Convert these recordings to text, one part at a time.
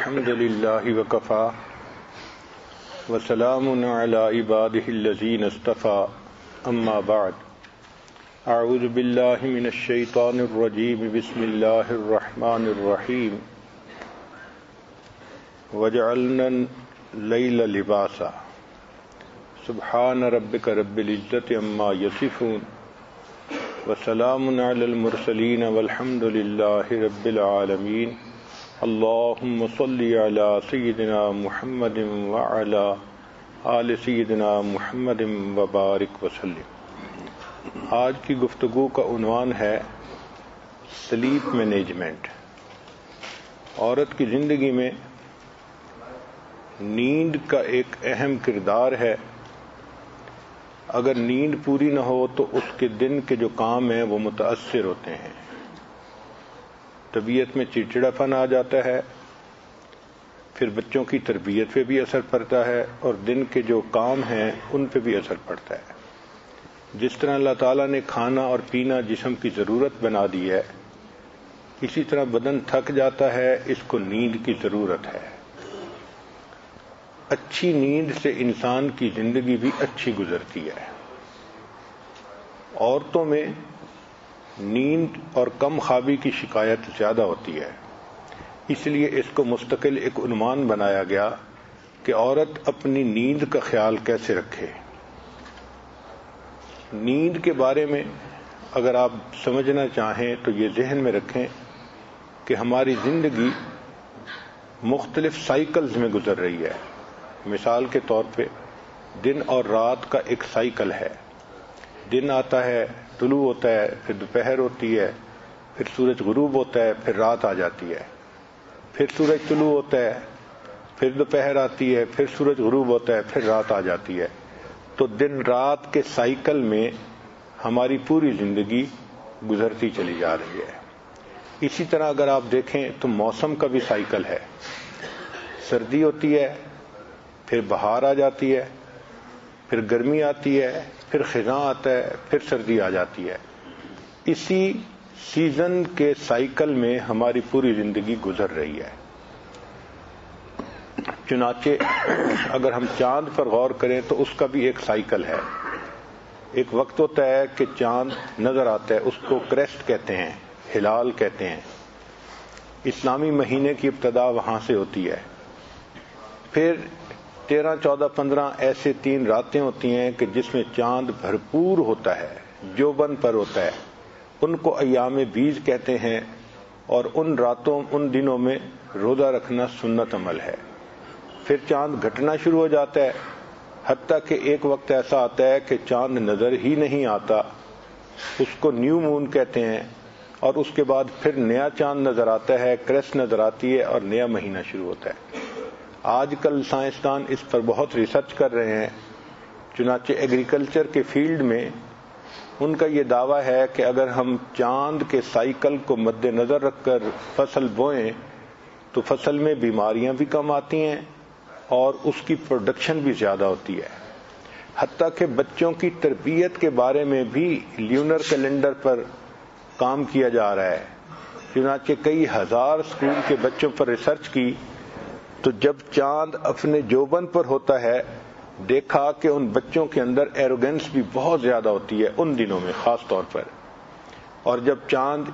الحمد لله وكفى وسلام على عباده الذين اصطفى اما بعد اعوذ بالله من الشيطان الرجيم بسم الله الرحمن الرحيم وجعلنا الليل لباسا سبحان ربك رب العزة عما يصفون وسلام على المرسلين والحمد لله رب العالمين اللهم صل على سيدنا محمد وعلى آل سيدنا محمد وبارك وسلم۔ آج کی گفتگو کا عنوان ہے سلیپ مینجمنٹ۔ عورت کی زندگی میں نیند کا ایک اہم کردار ہے۔ اگر نیند پوری نہ ہو تو اس کے دن کے جو کام ہیں وہ متاثر ہوتے ہیں، طبیعت میں چڑچڑاپن آ جاتا ہے، پھر بچوں کی تربیت پہ بھی اثر پڑتا ہے اور دن کے جو کام ہیں ان پہ بھی اثر پڑتا ہے۔ جس طرح اللہ تعالیٰ نے کھانا اور پینا جسم کی ضرورت بنا دی ہے، اسی طرح بدن تھک جاتا ہے، اس کو نیند کی ضرورت ہے۔ اچھی نیند سے انسان کی زندگی بھی اچھی گزرتی ہے۔ عورتوں میں نیند اور کم خوابی کی شکایت زیادہ ہوتی ہے، اس لیے اس کو مستقل ایک عنوان بنایا گیا کہ عورت اپنی نیند کا خیال کیسے رکھے۔ نیند کے بارے میں اگر آپ سمجھنا چاہیں تو یہ ذہن میں رکھیں کہ ہماری زندگی مختلف سائیکلز میں گزر رہی ہے۔ مثال کے طور پہ دن اور رات کا ایک سائیکل ہے۔ دن آتا ہے، طلوع ہوتا ہے، پھر دوپہر ہوتی ہے، پھر سورج غروب ہوتا ہے، پھر رات آ جاتی ہے، پھر سورج طلوع ہوتا ہے، پھر دوپہر آتی ہے، پھر سورج غروب ہوتا ہے، پھر رات آ جاتی ہے۔ تو دن رات کے سائیکل میں ہماری پوری زندگی گزرتی چلی جا رہی ہے۔ اسی طرح اگر آپ دیکھیں تو موسم کا بھی سائیکل ہے۔ سردی ہوتی ہے، پھر بہار آ جاتی ہے، پھر گرمی آتی ہے، پھر خزاں آتا ہے، پھر سردی آ جاتی ہے۔ اسی سیزن کے سائیکل میں ہماری پوری زندگی گزر رہی ہے۔ چنانچہ اگر ہم چاند پر غور کریں تو اس کا بھی ایک سائیکل ہے۔ ایک وقت ہوتا ہے کہ چاند نظر آتا ہے، اس کو کریسٹ کہتے ہیں، ہلال کہتے ہیں۔ اسلامی مہینے کی ابتدا وہاں سے ہوتی ہے۔ پھر 13، 14، 15 ایسے 3 راتیں ہوتی ہیں کہ جس میں چاند بھرپور ہوتا ہے، جوبن پر ہوتا ہے، ان کو ایام بیض کہتے ہیں، اور ان راتوں، ان دنوں میں روزہ رکھنا سنت عمل ہے۔ پھر چاند گھٹنا شروع ہو جاتا ہے، حتیٰ کہ ایک وقت ایسا آتا ہے کہ چاند نظر ہی نہیں آتا، اس کو نیو مون کہتے ہیں، اور اس کے بعد پھر نیا چاند نظر آتا ہے، کریسٹ نظر آتی ہے اور نیا مہینہ شروع ہوتا ہے۔ آج کل سائنسدان اس پر بہت ریسرچ کر رہے ہیں۔ چنانچہ ایگریکلچر کے فیلڈ میں ان کا یہ دعویٰ ہے کہ اگر ہم چاند کے سائیکل کو مد نظر رکھ کر فصل بوئیں تو فصل میں بیماریاں بھی کم آتی ہیں اور اس کی پروڈکشن بھی زیادہ ہوتی ہے۔ حتیٰ کہ بچوں کی تربیت کے بارے میں بھی لیونر کیلنڈر پر کام کیا جا رہا ہے۔ چنانچہ کئی ہزار اسکول کے بچوں پر ریسرچ کی تو جب چاند اپنے جوبن پر ہوتا ہے، دیکھا کہ ان بچوں کے اندر ایروگنس بھی بہت زیادہ ہوتی ہے ان دنوں میں خاص طور پر، اور جب چاند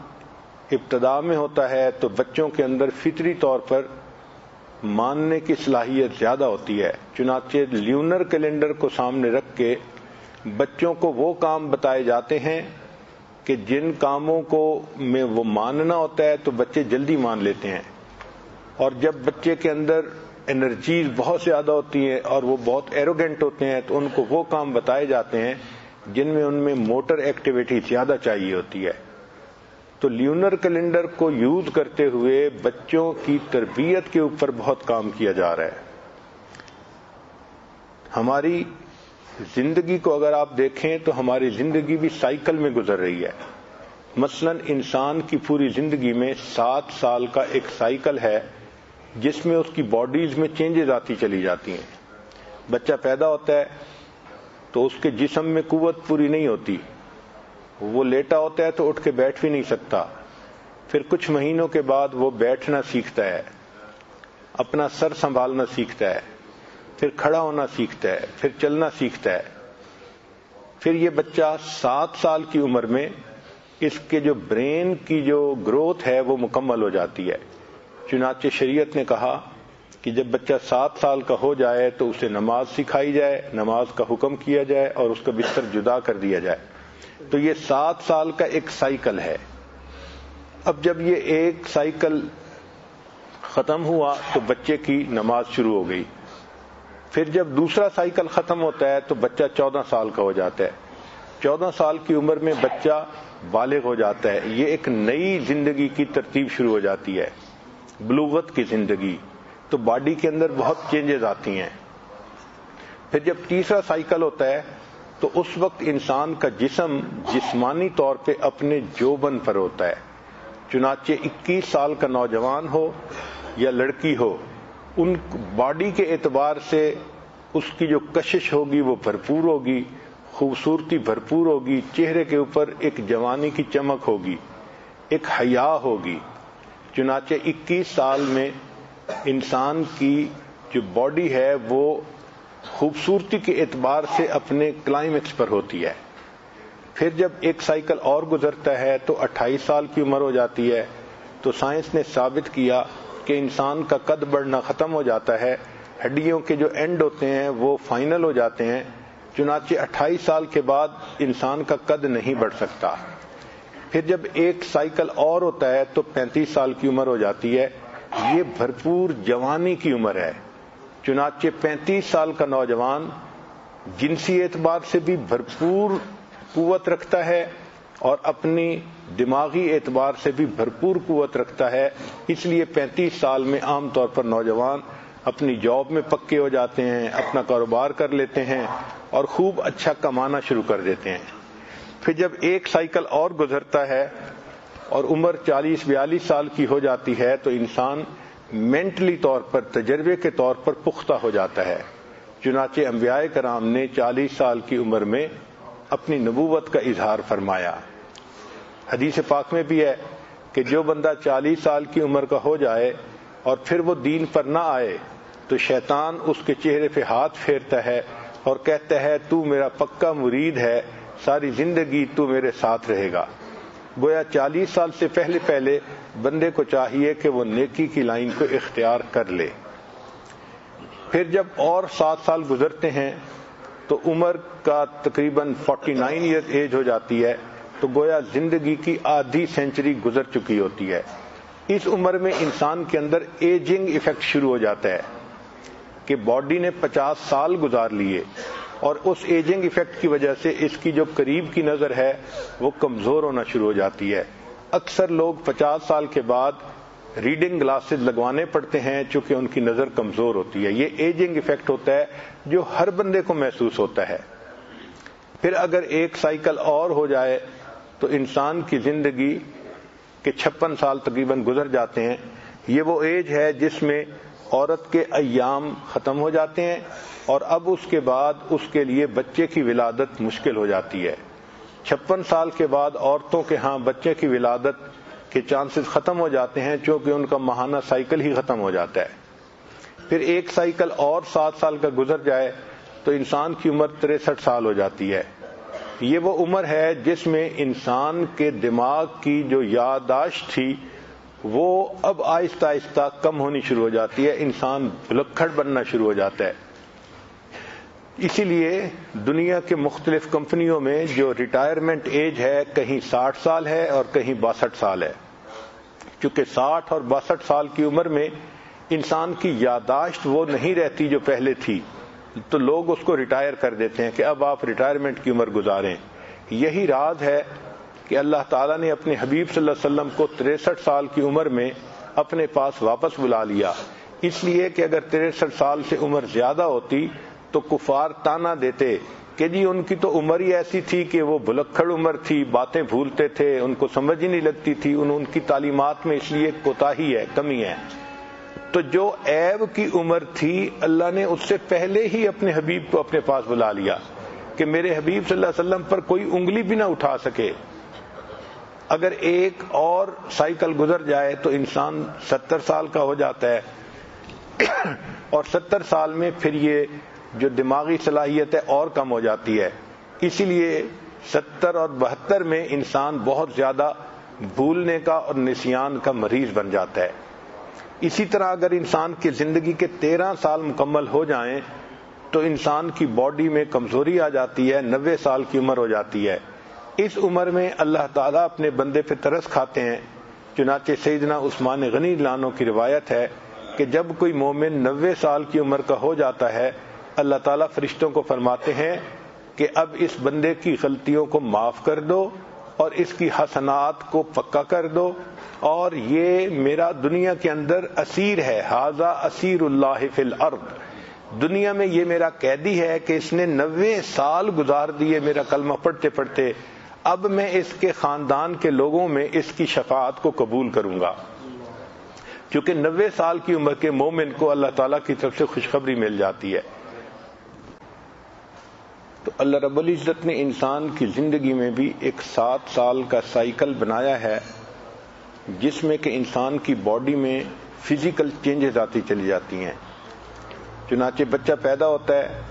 ابتدا میں ہوتا ہے تو بچوں کے اندر فطری طور پر ماننے کی صلاحیت زیادہ ہوتی ہے۔ چنانچہ لیونر کیلنڈر کو سامنے رکھ کے بچوں کو وہ کام بتائے جاتے ہیں کہ جن کاموں کو میں وہ ماننا ہوتا ہے تو بچے جلدی مان لیتے ہیں، اور جب بچے کے اندر انرجیز بہت زیادہ ہوتی ہیں اور وہ بہت ایروگنٹ ہوتے ہیں تو ان کو وہ کام بتائے جاتے ہیں جن میں ان میں موٹر ایکٹیویٹی زیادہ چاہیے ہوتی ہے۔ تو لیونر کیلنڈر کو یوز کرتے ہوئے بچوں کی تربیت کے اوپر بہت کام کیا جا رہا ہے۔ ہماری زندگی کو اگر آپ دیکھیں تو ہماری زندگی بھی سائیکل میں گزر رہی ہے۔ مثلا انسان کی پوری زندگی میں 7 سال کا ایک سائیکل ہے جس میں اس کی باڈیز میں چینجز آتی چلی جاتی ہیں۔ بچہ پیدا ہوتا ہے تو اس کے جسم میں قوت پوری نہیں ہوتی، وہ لیٹا ہوتا ہے تو اٹھ کے بیٹھ بھی نہیں سکتا، پھر کچھ مہینوں کے بعد وہ بیٹھنا سیکھتا ہے، اپنا سر سنبھالنا سیکھتا ہے، پھر کھڑا ہونا سیکھتا ہے، پھر چلنا سیکھتا ہے، پھر یہ بچہ 7 سال کی عمر میں اس کے جو برین کی جو گروتھ ہے وہ مکمل ہو جاتی ہے۔ چنانچہ شریعت نے کہا کہ جب بچہ 7 سال کا ہو جائے تو اسے نماز سکھائی جائے، نماز کا حکم کیا جائے اور اس کا بستر جدا کر دیا جائے۔ تو یہ 7 سال کا ایک سائیکل ہے۔ اب جب یہ ایک سائیکل ختم ہوا تو بچے کی نماز شروع ہو گئی، پھر جب دوسرا سائیکل ختم ہوتا ہے تو بچہ 14 سال کا ہو جاتا ہے۔ 14 سال کی عمر میں بچہ بالغ ہو جاتا ہے، یہ ایک نئی زندگی کی ترتیب شروع ہو جاتی ہے، بلوغت کی زندگی، تو باڈی کے اندر بہت چینجز آتی ہیں۔ پھر جب تیسرا سائیکل ہوتا ہے تو اس وقت انسان کا جسم جسمانی طور پہ اپنے جوبن پر ہوتا ہے۔ چنانچہ 21 سال کا نوجوان ہو یا لڑکی ہو، ان باڈی کے اعتبار سے اس کی جو کشش ہوگی وہ بھرپور ہوگی، خوبصورتی بھرپور ہوگی، چہرے کے اوپر ایک جوانی کی چمک ہوگی، ایک حیا ہوگی۔ چنانچہ 21 سال میں انسان کی جو باڈی ہے وہ خوبصورتی کے اعتبار سے اپنے کلائمیکس پر ہوتی ہے۔ پھر جب ایک سائیکل اور گزرتا ہے تو 28 سال کی عمر ہو جاتی ہے، تو سائنس نے ثابت کیا کہ انسان کا قد بڑھنا ختم ہو جاتا ہے، ہڈیوں کے جو اینڈ ہوتے ہیں وہ فائنل ہو جاتے ہیں۔ چنانچہ 28 سال کے بعد انسان کا قد نہیں بڑھ سکتا۔ پھر جب ایک سائیکل اور ہوتا ہے تو 35 سال کی عمر ہو جاتی ہے، یہ بھرپور جوانی کی عمر ہے۔ چنانچہ 35 سال کا نوجوان جنسی اعتبار سے بھی بھرپور قوت رکھتا ہے اور اپنی دماغی اعتبار سے بھی بھرپور قوت رکھتا ہے۔ اس لیے 35 سال میں عام طور پر نوجوان اپنی جاب میں پکے ہو جاتے ہیں، اپنا کاروبار کر لیتے ہیں اور خوب اچھا کمانا شروع کر دیتے ہیں۔ پھر جب ایک سائیکل اور گزرتا ہے اور عمر 40-42 سال کی ہو جاتی ہے تو انسان مینٹلی طور پر، تجربے کے طور پر پختہ ہو جاتا ہے۔ چنانچہ انبیاء کرام نے 40 سال کی عمر میں اپنی نبوت کا اظہار فرمایا۔ حدیث پاک میں بھی ہے کہ جو بندہ 40 سال کی عمر کا ہو جائے اور پھر وہ دین پر نہ آئے تو شیطان اس کے چہرے پہ ہاتھ پھیرتا ہے اور کہتا ہے تو میرا پکا مرید ہے، ساری زندگی تو میرے ساتھ رہے گا۔ گویا 40 سال سے پہلے بندے کو چاہیے کہ وہ نیکی کی لائن کو اختیار کر لے۔ پھر جب اور 7 سال گزرتے ہیں تو عمر کا تقریباً 49 ایئر ایج ہو جاتی ہے، تو گویا زندگی کی آدھی سینچری گزر چکی ہوتی ہے۔ اس عمر میں انسان کے اندر ایجنگ ایفیکٹ شروع ہو جاتا ہے کہ باڈی نے 50 سال گزار لیے اور اس ایجنگ ایفیکٹ کی وجہ سے اس کی جو قریب کی نظر ہے وہ کمزور ہونا شروع ہو جاتی ہے۔ اکثر لوگ 50 سال کے بعد ریڈنگ گلاسز لگوانے پڑتے ہیں چونکہ ان کی نظر کمزور ہوتی ہے۔ یہ ایجنگ ایفیکٹ ہوتا ہے جو ہر بندے کو محسوس ہوتا ہے۔ پھر اگر ایک سائیکل اور ہو جائے تو انسان کی زندگی کے 56 سال تقریباً گزر جاتے ہیں۔ یہ وہ ایج ہے جس میں عورت کے ایام ختم ہو جاتے ہیں اور اب اس کے بعد اس کے لیے بچے کی ولادت مشکل ہو جاتی ہے۔ 56 سال کے بعد عورتوں کے ہاں بچے کی ولادت کے چانسز ختم ہو جاتے ہیں چونکہ ان کا ماہانہ سائیکل ہی ختم ہو جاتا ہے۔ پھر ایک سائیکل اور 7 سال کا گزر جائے تو انسان کی عمر 63 سال ہو جاتی ہے۔ یہ وہ عمر ہے جس میں انسان کے دماغ کی جو یادداشت تھی وہ اب آہستہ آہستہ کم ہونی شروع ہو جاتی ہے، انسان بھلکھڑ بننا شروع ہو جاتا ہے۔ اسی لیے دنیا کے مختلف کمپنیوں میں جو ریٹائرمنٹ ایج ہے کہیں 60 سال ہے اور کہیں 62 سال ہے۔ چونکہ 60 اور 62 سال کی عمر میں انسان کی یادداشت وہ نہیں رہتی جو پہلے تھی، تو لوگ اس کو ریٹائر کر دیتے ہیں کہ اب آپ ریٹائرمنٹ کی عمر گزاریں۔ یہی راز ہے کہ اللہ تعالیٰ نے اپنے حبیب صلی اللہ علیہ وسلم کو 63 سال کی عمر میں اپنے پاس واپس بلا لیا، اس لیے کہ اگر 63 سال سے عمر زیادہ ہوتی تو کفار تانا دیتے کہ جی ان کی تو عمر ہی ایسی تھی کہ وہ بھلکھڑ عمر تھی، باتیں بھولتے تھے، ان کو سمجھ ہی نہیں لگتی تھی، ان کی تعلیمات میں اس لیے کوتاہی ہے، کمی ہے۔ تو جو عیب کی عمر تھی اللہ نے اس سے پہلے ہی اپنے حبیب کو اپنے پاس بلا لیا کہ میرے حبیب صلی اللہ علیہ وسلم پر کوئی انگلی بھی نہ اٹھا سکے۔ اگر ایک اور سائیکل گزر جائے تو انسان 70 سال کا ہو جاتا ہے۔ اور 70 سال میں پھر یہ جو دماغی صلاحیت ہے اور کم ہو جاتی ہے. اسی لیے 70 اور 72 میں انسان بہت زیادہ بھولنے کا اور نسیان کا مریض بن جاتا ہے. اسی طرح اگر انسان کی زندگی کے 13 سال مکمل ہو جائیں تو انسان کی باڈی میں کمزوری آ جاتی ہے, 90 سال کی عمر ہو جاتی ہے. اس عمر میں اللہ تعالیٰ اپنے بندے پہ ترس کھاتے ہیں. چنانچہ سیدنا عثمان غنی لانو کی روایت ہے کہ جب کوئی مومن 90 سال کی عمر کا ہو جاتا ہے, اللہ تعالیٰ فرشتوں کو فرماتے ہیں کہ اب اس بندے کی غلطیوں کو معاف کر دو اور اس کی حسنات کو پکا کر دو, اور یہ میرا دنیا کے اندر اسیر ہے. ھذا اسیر اللہ فی الارض, دنیا میں یہ میرا قیدی ہے کہ اس نے 90 سال گزار دیے میرا کلمہ پڑھتے پڑھتے. اب میں اس کے خاندان کے لوگوں میں اس کی شفاعت کو قبول کروں گا. کیونکہ 90 سال کی عمر کے مومن کو اللہ تعالیٰ کی طرف سے خوشخبری مل جاتی ہے. تو اللہ رب العزت نے انسان کی زندگی میں بھی ایک 7 سال کا سائیکل بنایا ہے جس میں کہ انسان کی باڈی میں فزیکل چینجز آتی چلی جاتی ہیں. چنانچہ بچہ پیدا ہوتا ہے,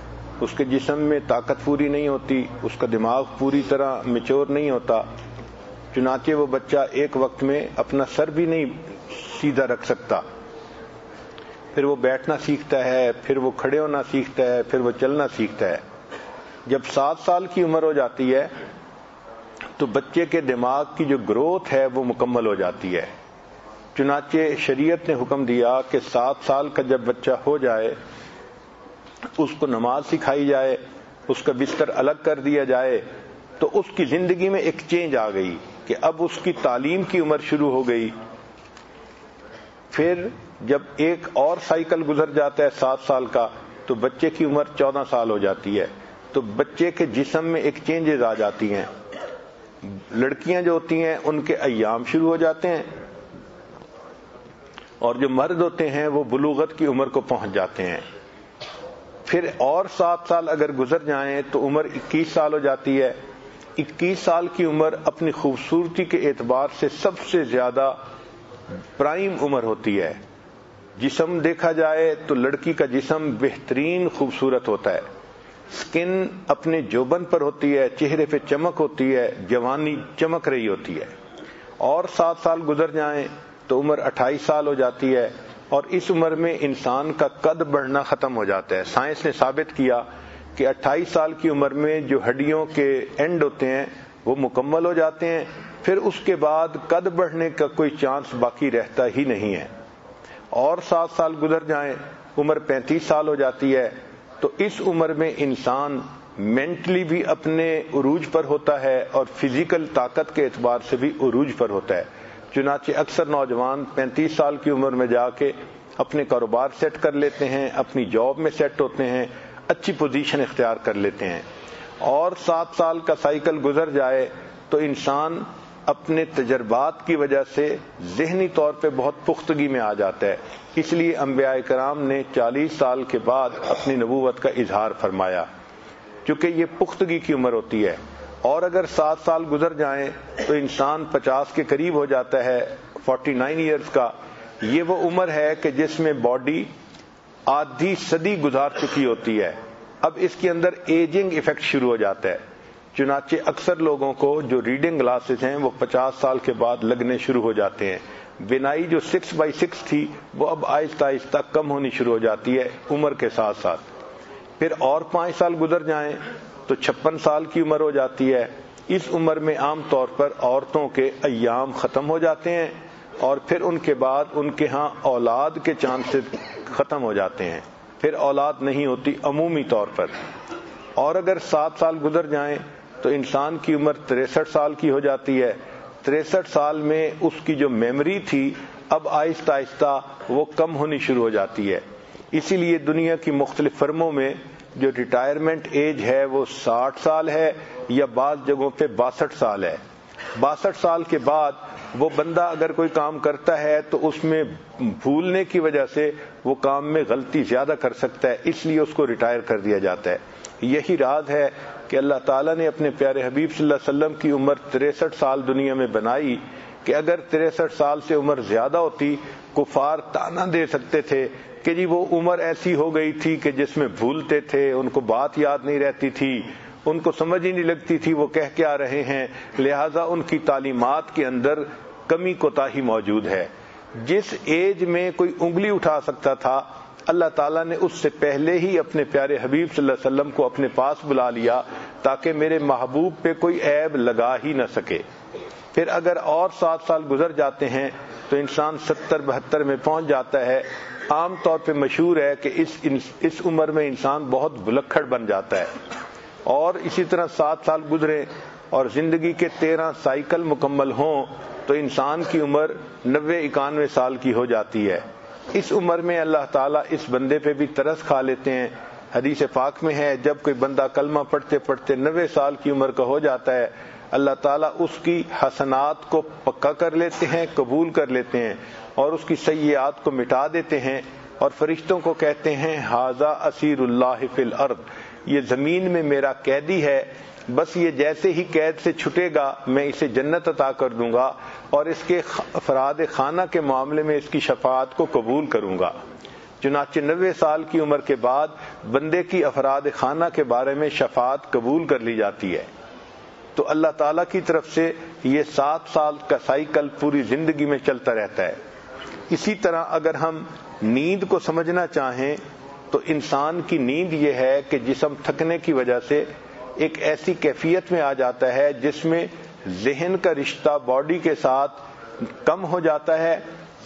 اس کے جسم میں طاقت پوری نہیں ہوتی, اس کا دماغ پوری طرح میچور نہیں ہوتا. چنانچہ وہ بچہ ایک وقت میں اپنا سر بھی نہیں سیدھا رکھ سکتا. پھر وہ بیٹھنا سیکھتا ہے, پھر وہ کھڑے ہونا سیکھتا ہے, پھر وہ چلنا سیکھتا ہے. جب 7 سال کی عمر ہو جاتی ہے تو بچے کے دماغ کی جو گروتھ ہے وہ مکمل ہو جاتی ہے. چنانچہ شریعت نے حکم دیا کہ 7 سال کا جب بچہ ہو جائے اس کو نماز سکھائی جائے, اس کا بستر الگ کر دیا جائے. تو اس کی زندگی میں ایک چینج آ گئی کہ اب اس کی تعلیم کی عمر شروع ہو گئی. پھر جب ایک اور سائیکل گزر جاتا ہے 7 سال کا تو بچے کی عمر 14 سال ہو جاتی ہے. تو بچے کے جسم میں ایک چینجز آ جاتی ہیں. لڑکیاں جو ہوتی ہیں ان کے ایام شروع ہو جاتے ہیں, اور جو مرد ہوتے ہیں وہ بلوغت کی عمر کو پہنچ جاتے ہیں. پھر اور 7 سال اگر گزر جائیں تو عمر 21 سال ہو جاتی ہے. 21 سال کی عمر اپنی خوبصورتی کے اعتبار سے سب سے زیادہ پرائم عمر ہوتی ہے. جسم دیکھا جائے تو لڑکی کا جسم بہترین خوبصورت ہوتا ہے. سکن اپنے جوبن پر ہوتی ہے, چہرے پہ چمک ہوتی ہے, جوانی چمک رہی ہوتی ہے. اور 7 سال گزر جائیں تو عمر 28 سال ہو جاتی ہے, اور اس عمر میں انسان کا قد بڑھنا ختم ہو جاتا ہے. سائنس نے ثابت کیا کہ 28 سال کی عمر میں جو ہڈیوں کے اینڈ ہوتے ہیں وہ مکمل ہو جاتے ہیں. پھر اس کے بعد قد بڑھنے کا کوئی چانس باقی رہتا ہی نہیں ہے. اور 7 سال گزر جائیں عمر 35 سال ہو جاتی ہے. تو اس عمر میں انسان مینٹلی بھی اپنے عروج پر ہوتا ہے اور فزیکل طاقت کے اعتبار سے بھی عروج پر ہوتا ہے. چنانچہ اکثر نوجوان 35 سال کی عمر میں جا کے اپنے کاروبار سیٹ کر لیتے ہیں, اپنی جاب میں سیٹ ہوتے ہیں, اچھی پوزیشن اختیار کر لیتے ہیں. اور 7 سال کا سائیکل گزر جائے تو انسان اپنے تجربات کی وجہ سے ذہنی طور پہ بہت پختگی میں آ جاتا ہے. اس لیے انبیاء کرام نے 40 سال کے بعد اپنی نبوت کا اظہار فرمایا, چونکہ یہ پختگی کی عمر ہوتی ہے. اور اگر 7 سال گزر جائیں تو انسان 50 کے قریب ہو جاتا ہے, 49 ایئرز کا. یہ وہ عمر ہے کہ جس میں باڈی آدھی صدی گزار چکی ہوتی ہے. اب اس کے اندر ایجنگ ایفیکٹ شروع ہو جاتا ہے. چنانچہ اکثر لوگوں کو جو ریڈنگ گلاسز ہیں وہ 50 سال کے بعد لگنے شروع ہو جاتے ہیں. بینائی جو 6x6 تھی وہ اب آہستہ آہستہ کم ہونی شروع ہو جاتی ہے عمر کے ساتھ ساتھ. پھر اور 5 سال گزر جائیں تو 56 سال کی عمر ہو جاتی ہے. اس عمر میں عام طور پر عورتوں کے ایام ختم ہو جاتے ہیں, اور پھر ان کے بعد ان کے ہاں اولاد کے چانسز ختم ہو جاتے ہیں. پھر اولاد نہیں ہوتی عمومی طور پر. اور اگر 7 سال گزر جائیں تو انسان کی عمر 63 سال کی ہو جاتی ہے. 63 سال میں اس کی جو میموری تھی اب آہستہ آہستہ وہ کم ہونی شروع ہو جاتی ہے. اسی لیے دنیا کی مختلف فرموں میں جو ریٹائرمنٹ ایج ہے وہ 60 سال ہے, یا بعض جگہوں پہ 62 سال ہے. 62 سال کے بعد وہ بندہ اگر کوئی کام کرتا ہے تو اس میں بھولنے کی وجہ سے وہ کام میں غلطی زیادہ کر سکتا ہے, اس لیے اس کو ریٹائر کر دیا جاتا ہے. یہی راز ہے کہ اللہ تعالیٰ نے اپنے پیارے حبیب صلی اللہ علیہ وسلم کی عمر 63 سال دنیا میں بنائی کہ اگر 63 سال سے عمر زیادہ ہوتی کفار تانا دے سکتے تھے کہ جی وہ عمر ایسی ہو گئی تھی کہ جس میں بھولتے تھے، ان کو بات یاد نہیں رہتی تھی، ان کو سمجھ ہی نہیں لگتی تھی وہ کہہ کے آ رہے ہیں، لہذا ان کی تعلیمات کے اندر کمی کوتاہی موجود ہے۔ جس ایج میں کوئی انگلی اٹھا سکتا تھا، اللہ تعالیٰ نے اس سے پہلے ہی اپنے پیارے حبیب صلی اللہ علیہ وسلم کو اپنے پاس بلا لیا تاکہ میرے محبوب پہ کوئی عیب لگا ہی نہ سکے۔ پھر اگر اور 7 سال گزر جاتے ہیں تو انسان 70-72 میں پہنچ جاتا ہے۔ عام طور پہ مشہور ہے کہ اس عمر میں انسان بہت بلکھڑ بن جاتا ہے، اور اسی طرح 7 سال گزرے اور زندگی کے 13 سائیکل مکمل ہوں تو انسان کی عمر 90-91 سال کی ہو جاتی ہے۔ اس عمر میں اللہ تعالیٰ اس بندے پہ بھی ترس کھا لیتے ہیں۔ حدیث پاک میں ہے جب کوئی بندہ کلمہ پڑھتے پڑھتے 90 سال کی عمر کا ہو جاتا ہے، اللہ تعالیٰ اس کی حسنات کو پکا کر لیتے ہیں، قبول کر لیتے ہیں، اور اس کی سیئات کو مٹا دیتے ہیں، اور فرشتوں کو کہتے ہیں ھذا اسیر اللہ فی الارض، یہ زمین میں میرا قیدی ہے، بس یہ جیسے ہی قید سے چھٹے گا میں اسے جنت عطا کر دوں گا، اور اس کے افراد خانہ کے معاملے میں اس کی شفاعت کو قبول کروں گا۔ چنانچہ 90 سال کی عمر کے بعد بندے کی افراد خانہ کے بارے میں شفاعت قبول کر لی جاتی ہے۔ تو اللہ تعالیٰ کی طرف سے یہ 7 سال کا سائیکل پوری زندگی میں چلتا رہتا ہے۔ اسی طرح اگر ہم نیند کو سمجھنا چاہیں تو انسان کی نیند یہ ہے کہ جسم تھکنے کی وجہ سے ایک ایسی کیفیت میں آ جاتا ہے جس میں ذہن کا رشتہ باڈی کے ساتھ کم ہو جاتا ہے،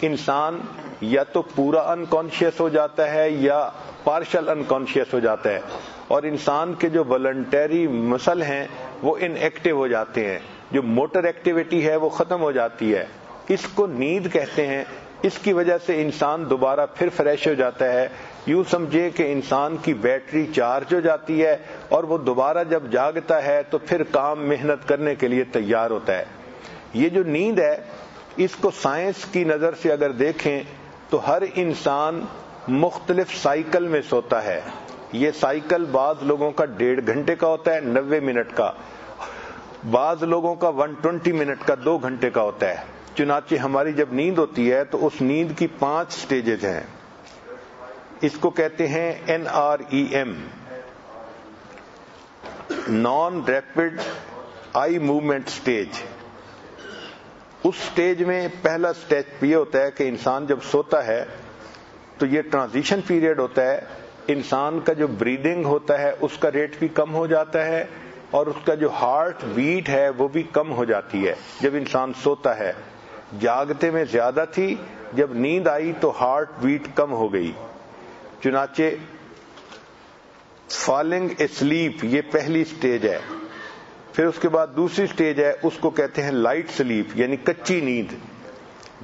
انسان یا تو پورا انکانشیس ہو جاتا ہے یا پارشل انکانشیس ہو جاتا ہے، اور انسان کے جو والنٹری مسل ہیں وہ ان ایکٹیو ہو جاتے ہیں، جو موٹر ایکٹیویٹی ہے وہ ختم ہو جاتی ہے۔ اس کو نیند کہتے ہیں۔ اس کی وجہ سے انسان دوبارہ پھر فریش ہو جاتا ہے۔ یوں سمجھے کہ انسان کی بیٹری چارج ہو جاتی ہے اور وہ دوبارہ جب جاگتا ہے تو پھر کام محنت کرنے کے لیے تیار ہوتا ہے۔ یہ جو نیند ہے اس کو سائنس کی نظر سے اگر دیکھیں تو ہر انسان مختلف سائیکل میں سوتا ہے۔ یہ سائیکل بعض لوگوں کا 1.5 گھنٹے کا ہوتا ہے، 90 منٹ کا، بعض لوگوں کا 120 منٹ کا، 2 گھنٹے کا ہوتا ہے۔ چنانچہ ہماری جب نیند ہوتی ہے تو اس نیند کی 5 سٹیجز ہیں۔ اس کو کہتے ہیں NREM، non rapid eye movement stage. اس سٹیج میں پہلا سٹیج یہ ہوتا ہے کہ انسان جب سوتا ہے تو یہ ٹرانزیشن پیریڈ ہوتا ہے، انسان کا جو بریدنگ ہوتا ہے اس کا ریٹ بھی کم ہو جاتا ہے، اور اس کا جو ہارٹ بیٹ ہے وہ بھی کم ہو جاتی ہے جب انسان سوتا ہے۔ جاگتے میں زیادہ تھی، جب نیند آئی تو ہارٹ بیٹ کم ہو گئی۔ چنانچہ فالنگ اسلیپ یہ پہلی سٹیج ہے۔ پھر اس کے بعد دوسری سٹیج ہے، اس کو کہتے ہیں لائٹ سلیپ، یعنی کچی نیند،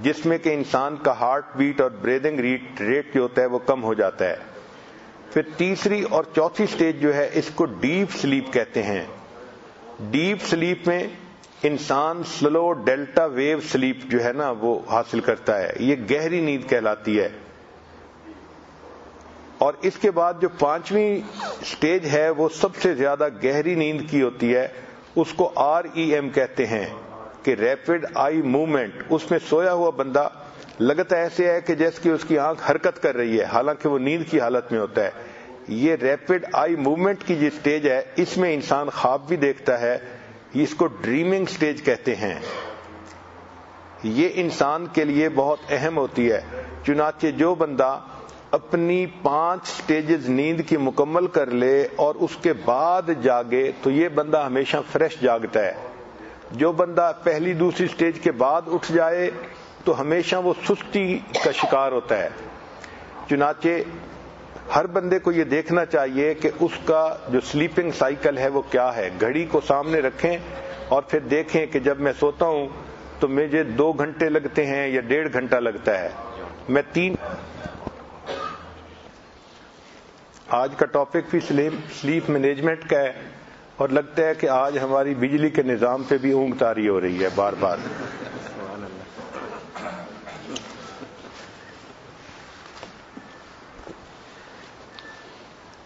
جس میں کہ انسان کا ہارٹ بیٹ اور بریدنگ ریٹ جو ہوتا ہے وہ کم ہو جاتا ہے۔ پھر تیسری اور چوتھی سٹیج جو ہے اس کو ڈیپ سلیپ کہتے ہیں۔ ڈیپ سلیپ میں انسان سلو ڈیلٹا ویو سلیپ جو ہے نا وہ حاصل کرتا ہے، یہ گہری نیند کہلاتی ہے۔ اور اس کے بعد جو 5ویں سٹیج ہے وہ سب سے زیادہ گہری نیند کی ہوتی ہے، اس کو REM کہتے ہیں کہ ریپڈ آئی موومنٹ۔ اس میں سویا ہوا بندہ لگتا ایسے ہے کہ جیسے کہ اس کی آنکھ حرکت کر رہی ہے حالانکہ وہ نیند کی حالت میں ہوتا ہے۔ یہ ریپڈ آئی موومنٹ کی جو سٹیج ہے اس میں انسان خواب بھی دیکھتا ہے، اس کو ڈریمنگ سٹیج کہتے ہیں۔ یہ انسان کے لیے بہت اہم ہوتی ہے۔ چنانچہ جو بندہ اپنی 5 سٹیجز نیند کی مکمل کر لے اور اس کے بعد جاگے تو یہ بندہ ہمیشہ فریش جاگتا ہے۔ جو بندہ پہلی دوسری سٹیج کے بعد اٹھ جائے تو ہمیشہ وہ سستی کا شکار ہوتا ہے۔ چنانچہ ہر بندے کو یہ دیکھنا چاہیے کہ اس کا جو سلیپنگ سائیکل ہے وہ کیا ہے۔ گھڑی کو سامنے رکھیں اور پھر دیکھیں کہ جب میں سوتا ہوں تو مجھے 2 گھنٹے لگتے ہیں یا 1.5 گھنٹہ لگتا ہے۔ میں 3 آج کا ٹاپک بھی سلیپ مینجمنٹ کا ہے، اور لگتا ہے کہ آج ہماری بجلی کے نظام پہ بھی اونگ طاری ہو رہی ہے بار بار۔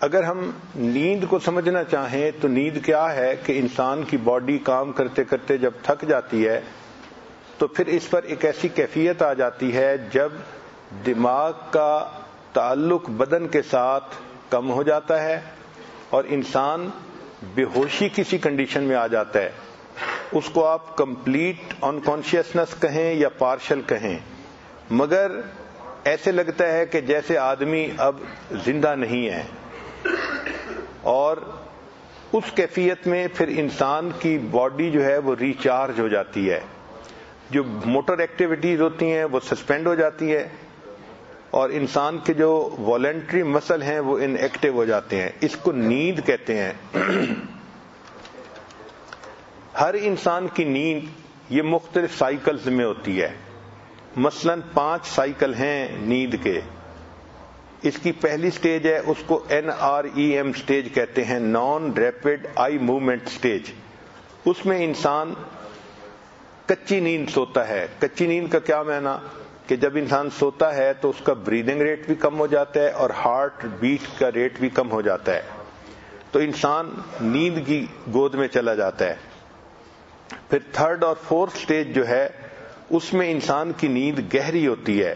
اگر ہم نیند کو سمجھنا چاہیں تو نیند کیا ہے کہ انسان کی باڈی کام کرتے کرتے جب تھک جاتی ہے تو پھر اس پر ایک ایسی کیفیت آ جاتی ہے جب دماغ کا تعلق بدن کے ساتھ کم ہو جاتا ہے اور انسان بے ہوشی کسی کنڈیشن میں آ جاتا ہے. اس کو آپ کمپلیٹ انکانشیسنس کہیں یا پارشل کہیں، مگر ایسے لگتا ہے کہ جیسے آدمی اب زندہ نہیں ہے. اور اس کیفیت میں پھر انسان کی باڈی جو ہے وہ ریچارج ہو جاتی ہے، جو موٹر ایکٹیویٹیز ہوتی ہیں وہ سسپینڈ ہو جاتی ہے اور انسان کے جو والنٹری مسل ہیں وہ ان ایکٹیو ہو جاتے ہیں. اس کو نیند کہتے ہیں. ہر انسان کی نیند یہ مختلف سائیکلز میں ہوتی ہے. مثلا 5 سائیکل ہیں نیند کے. اس کی پہلی سٹیج ہے، اس کو NREM سٹیج کہتے ہیں، non rapid eye movement stage. اس میں انسان کچی نیند سوتا ہے. کچی نیند کا کیا معنی کہ جب انسان سوتا ہے تو اس کا بریدنگ ریٹ بھی کم ہو جاتا ہے اور ہارٹ بیٹ کا ریٹ بھی کم ہو جاتا ہے، تو انسان نیند کی گود میں چلا جاتا ہے. پھر 3rd اور 4th سٹیج جو ہے اس میں انسان کی نیند گہری ہوتی ہے.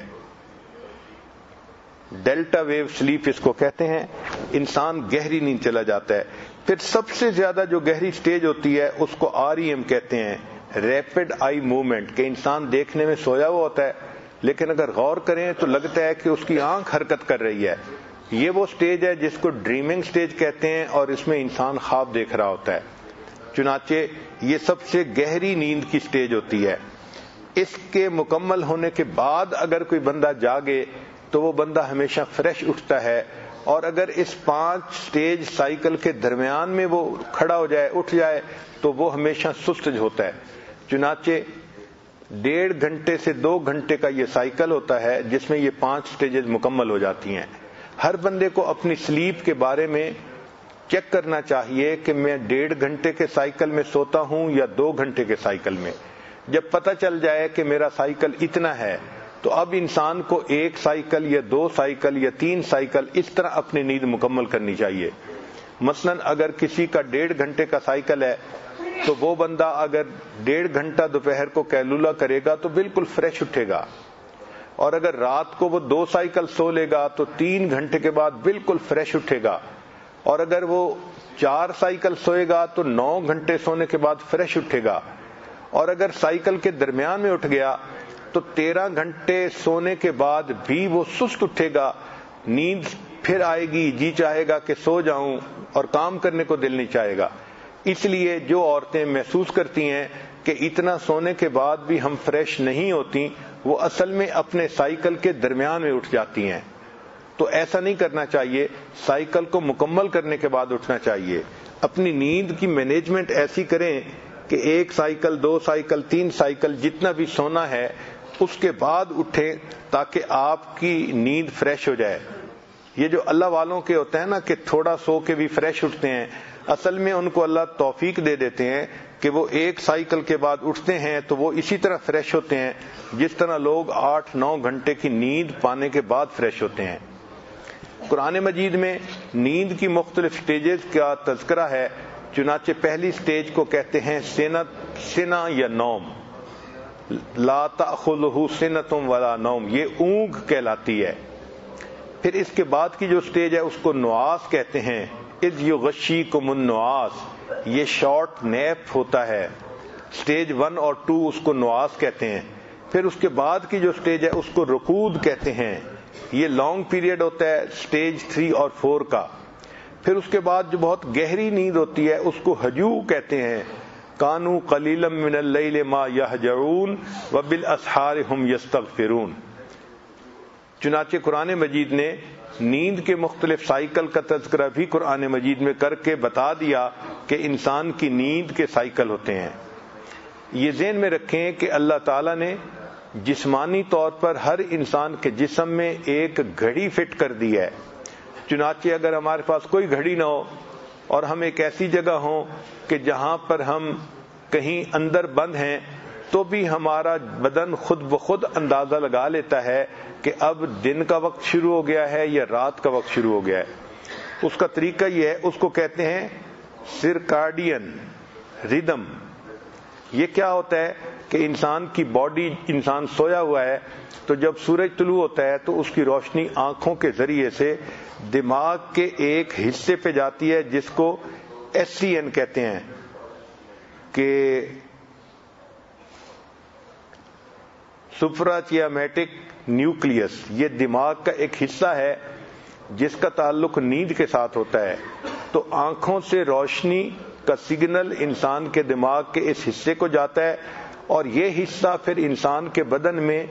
ڈیلٹا ویو سلیپ اس کو کہتے ہیں. انسان گہری نیند چلا جاتا ہے. پھر سب سے زیادہ جو گہری سٹیج ہوتی ہے اس کو REM کہتے ہیں، ریپڈ آئی موومنٹ، کہ انسان دیکھنے میں سویا ہوا ہوتا ہے لیکن اگر غور کریں تو لگتا ہے کہ اس کی آنکھ حرکت کر رہی ہے. یہ وہ سٹیج ہے جس کو ڈریمنگ سٹیج کہتے ہیں اور اس میں انسان خواب دیکھ رہا ہوتا ہے. چنانچہ یہ سب سے گہری نیند کی سٹیج ہوتی ہے. اس کے مکمل ہونے کے بعد اگر کوئی بندہ جاگے تو وہ بندہ ہمیشہ فریش اٹھتا ہے، اور اگر اس 5 سٹیج سائیکل کے درمیان میں وہ کھڑا ہو جائے، اٹھ جائے، تو وہ ہمیشہ سست ہوتا ہے. چنانچہ 1.5 گھنٹے سے 2 گھنٹے کا یہ سائیکل ہوتا ہے جس میں یہ 5 سٹیجز مکمل ہو جاتی ہیں. ہر بندے کو اپنی سلیپ کے بارے میں چیک کرنا چاہیے کہ میں 1.5 گھنٹے کے سائیکل میں سوتا ہوں یا 2 گھنٹے کے سائیکل میں. جب پتہ چل جائے کہ میرا سائیکل اتنا ہے تو اب انسان کو 1 سائیکل یا 2 سائیکل یا 3 سائیکل اس طرح اپنی نیند مکمل کرنی چاہیے. مثلا اگر کسی کا 1.5 گھنٹے کا سائیکل ہے تو وہ بندہ اگر 1.5 گھنٹہ دوپہر کو قیلولہ کرے گا تو بالکل فریش اٹھے گا، اور اگر رات کو وہ 2 سائیکل سو لے گا تو 3 گھنٹے کے بعد بالکل فریش اٹھے گا، اور اگر وہ 4 سائیکل سوئے گا تو 9 گھنٹے سونے کے بعد فریش اٹھے گا، اور اگر سائیکل کے درمیان میں اٹھ گیا تو 13 گھنٹے سونے کے بعد بھی وہ سست اٹھے گا. نیند پھر آئے گی، جی چاہے گا کہ سو جاؤں اور کام کرنے کو دل نہیں چاہے گا. اس لیے جو عورتیں محسوس کرتی ہیں کہ اتنا سونے کے بعد بھی ہم فریش نہیں ہوتی، وہ اصل میں اپنے سائیکل کے درمیان میں اٹھ جاتی ہیں. تو ایسا نہیں کرنا چاہیے، سائیکل کو مکمل کرنے کے بعد اٹھنا چاہیے. اپنی نیند کی مینجمنٹ ایسی کریں کہ 1 سائیکل 2 سائیکل 3 سائیکل جتنا بھی سونا ہے اس کے بعد اٹھیں تاکہ آپ کی نیند فریش ہو جائے. یہ جو اللہ والوں کے ہوتے ہیں نا کہ تھوڑا سو کے بھی فریش اٹھتے ہیں، اصل میں ان کو اللہ توفیق دے دیتے ہیں کہ وہ 1 سائیکل کے بعد اٹھتے ہیں تو وہ اسی طرح فریش ہوتے ہیں جس طرح لوگ 8-9 گھنٹے کی نیند پانے کے بعد فریش ہوتے ہیں. قرآن مجید میں نیند کی مختلف سٹیجز کا تذکرہ ہے. چنانچہ پہلی سٹیج کو کہتے ہیں سنہ یا نوم، لا تأخذہ سنۃ ولا نوم، یہ اونگ کہلاتی ہے. پھر اس کے بعد کی جو سٹیج ہے اس کو نعاس کہتے ہیں، اذ یغشیکم النعاس، یہ شارٹ نیپ ہوتا ہے. سٹیج 1 اور 2 اس کو نعاس کہتے ہیں. پھر اس کے بعد کی جو سٹیج ہے اس کو رقود کہتے ہیں، یہ لانگ پیریڈ ہوتا ہے سٹیج 3 اور 4 کا. پھر اس کے بعد جو بہت گہری نیند ہوتی ہے اس کو ہجو کہتے ہیں، کانوا قلیلا من اللیل ما یہجعون وبالاسحار هم یستغفرون. چنانچہ قرآن مجید نے نیند کے مختلف سائیکل کا تذکرہ بھی قرآن مجید میں کر کے بتا دیا کہ انسان کی نیند کے سائیکل ہوتے ہیں. یہ ذہن میں رکھیں کہ اللہ تعالیٰ نے جسمانی طور پر ہر انسان کے جسم میں ایک گھڑی فٹ کر دی ہے. چنانچہ اگر ہمارے پاس کوئی گھڑی نہ ہو اور ہم ایک ایسی جگہ ہوں کہ جہاں پر ہم کہیں اندر بند ہیں تو بھی ہمارا بدن خود بخود اندازہ لگا لیتا ہے کہ اب دن کا وقت شروع ہو گیا ہے یا رات کا وقت شروع ہو گیا ہے. اس کا طریقہ یہ ہے، اس کو کہتے ہیں سرکارڈین ریدم. یہ کیا ہوتا ہے کہ انسان کی باڈی، انسان سویا ہوا ہے تو جب سورج طلوع ہوتا ہے تو اس کی روشنی آنکھوں کے ذریعے سے دماغ کے ایک حصے پہ جاتی ہے جس کو SCN کہتے ہیں کہ سپراچیامیٹک نیوکلیس. یہ دماغ کا ایک حصہ ہے جس کا تعلق نیند کے ساتھ ہوتا ہے. تو آنکھوں سے روشنی کا سگنل انسان کے دماغ کے اس حصے کو جاتا ہے اور یہ حصہ پھر انسان کے بدن میں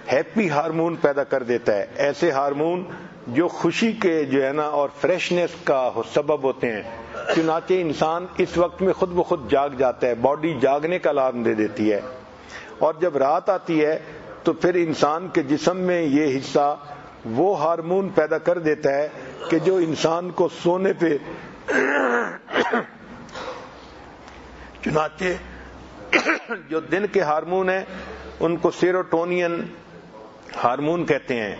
ہیپی ہارمون پیدا کر دیتا ہے، ایسے ہارمون جو خوشی کے جو ہے نا اور فریشنس کا سبب ہوتے ہیں. چنانچہ انسان اس وقت میں خود بخود جاگ جاتا ہے، باڈی جاگنے کا الارم دے دیتی ہے. اور جب رات آتی ہے تو پھر انسان کے جسم میں یہ حصہ وہ ہارمون پیدا کر دیتا ہے کہ جو انسان کو سونے پہ چنانچہ جو دن کے ہارمون ہیں ان کو سیروٹونین ہارمون کہتے ہیں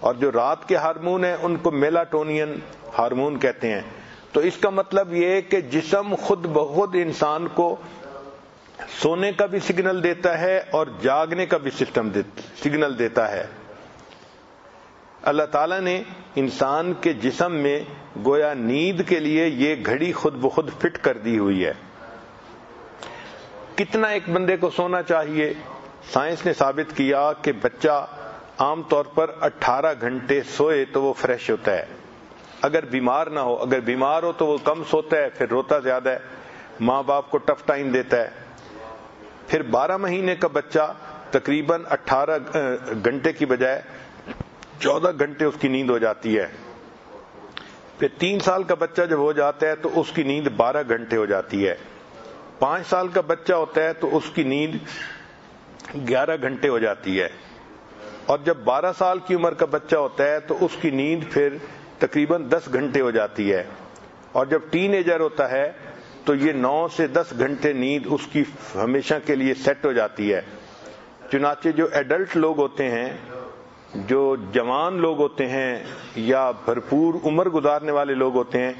اور جو رات کے ہارمون ہیں ان کو میلاٹونین ہارمون کہتے ہیں. تو اس کا مطلب یہ ہے کہ جسم خود بخود انسان کو سونے کا بھی سگنل دیتا ہے اور جاگنے کا بھی سگنل دیتا ہے. اللہ تعالیٰ نے انسان کے جسم میں گویا نیند کے لیے یہ گھڑی خود بخود فٹ کر دی ہوئی ہے. کتنا ایک بندے کو سونا چاہیے؟ سائنس نے ثابت کیا کہ بچہ عام طور پر 18 گھنٹے سوئے تو وہ فریش ہوتا ہے، اگر بیمار نہ ہو. اگر بیمار ہو تو وہ کم سوتا ہے، پھر روتا زیادہ ہے، ماں باپ کو ٹف ٹائم دیتا ہے. پھر 12 مہینے کا بچہ تقریباً 18 گھنٹے کی بجائے 14 گھنٹے اس کی نیند ہو جاتی ہے. پھر 3 سال کا بچہ جب ہو جاتا ہے تو اس کی نیند 12 گھنٹے ہو جاتی ہے. 5 سال کا بچہ ہوتا ہے تو اس کی نیند 11 گھنٹے ہو جاتی ہے. اور جب 12 سال کی عمر کا بچہ ہوتا ہے تو اس کی نیند پھر تقریباً 10 گھنٹے ہو جاتی ہے. اور جب ٹین ایجر ہوتا ہے تو یہ 9 سے 10 گھنٹے نیند اس کی ہمیشہ کے لیے سیٹ ہو جاتی ہے. چنانچہ جو ایڈلٹ لوگ ہوتے ہیں، جو جوان لوگ ہوتے ہیں یا بھرپور عمر گزارنے والے لوگ ہوتے ہیں،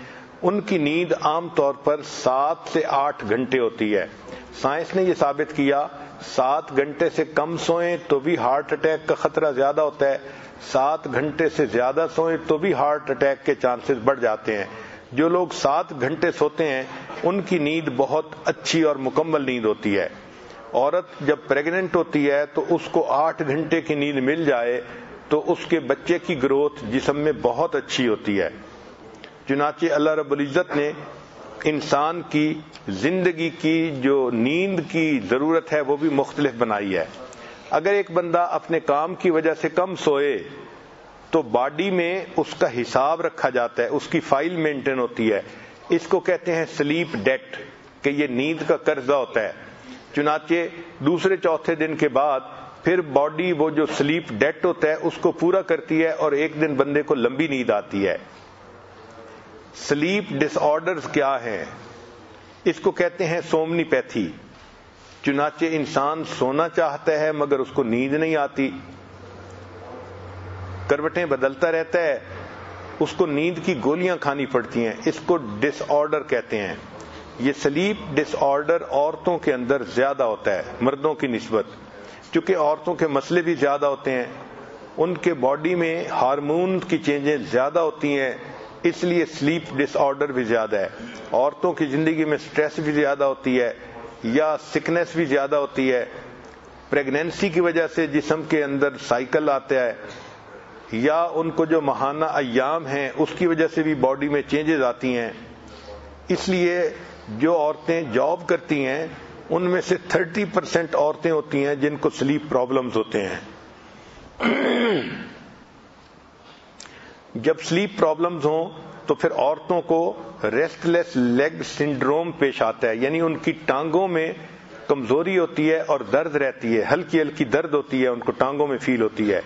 ان کی نیند عام طور پر 7 سے 8 گھنٹے ہوتی ہے. سائنس نے یہ ثابت کیا 7 گھنٹے سے کم سوئیں تو بھی ہارٹ اٹیک کا خطرہ زیادہ ہوتا ہے، 7 گھنٹے سے زیادہ سوئیں تو بھی ہارٹ اٹیک کے چانسز بڑھ جاتے ہیں. جو لوگ 7 گھنٹے سوتے ہیں ان کی نیند بہت اچھی اور مکمل نیند ہوتی ہے. عورت جب پریگننٹ ہوتی ہے تو اس کو 8 گھنٹے کی نیند مل جائے تو اس کے بچے کی گروتھ جسم میں بہت اچھی ہوتی ہے. چنانچہ اللہ رب العزت نے انسان کی زندگی کی جو نیند کی ضرورت ہے وہ بھی مختلف بنائی ہے. اگر ایک بندہ اپنے کام کی وجہ سے کم سوئے تو باڈی میں اس کا حساب رکھا جاتا ہے، اس کی فائل مینٹین ہوتی ہے. اس کو کہتے ہیں سلیپ ڈیٹ، کہ یہ نیند کا قرضہ ہوتا ہے. چنانچہ دوسرے چوتھے دن کے بعد پھر باڈی وہ جو سلیپ ڈیٹ ہوتا ہے اس کو پورا کرتی ہے اور ایک دن بندے کو لمبی نیند آتی ہے. سلیپ ڈس آرڈرز کیا ہیں؟ اس کو کہتے ہیں سومنی پیتھی. چنانچہ انسان سونا چاہتا ہے مگر اس کو نیند نہیں آتی، کروٹیں بدلتا رہتا ہے، اس کو نیند کی گولیاں کھانی پڑتی ہیں. اس کو ڈس آرڈر کہتے ہیں. یہ سلیپ ڈس آرڈر عورتوں کے اندر زیادہ ہوتا ہے مردوں کی نسبت، چونکہ عورتوں کے مسئلے بھی زیادہ ہوتے ہیں، ان کے باڈی میں ہارمون کی چینجز زیادہ ہوتی ہیں، اس لیے سلیپ ڈس آرڈر بھی زیادہ ہے. عورتوں کی زندگی میں سٹریس بھی زیادہ ہوتی ہے یا سکنس بھی زیادہ ہوتی ہے، پریگنینسی کی وجہ سے جسم کے اندر سائیکل آتا ہے، یا ان کو جو ماہانہ ایام ہیں اس کی وجہ سے بھی باڈی میں چینجز آتی ہیں. اس لیے جو عورتیں جاب کرتی ہیں ان میں سے 30% عورتیں ہوتی ہیں جن کو سلیپ پرابلمز ہوتے ہیں. جب سلیپ پرابلمز ہوں تو پھر عورتوں کو ریسٹ لیس لیگ سنڈروم پیش آتا ہے، یعنی ان کی ٹانگوں میں کمزوری ہوتی ہے اور درد رہتی ہے، ہلکی ہلکی درد ہوتی ہے، ان کو ٹانگوں میں فیل ہوتی ہے.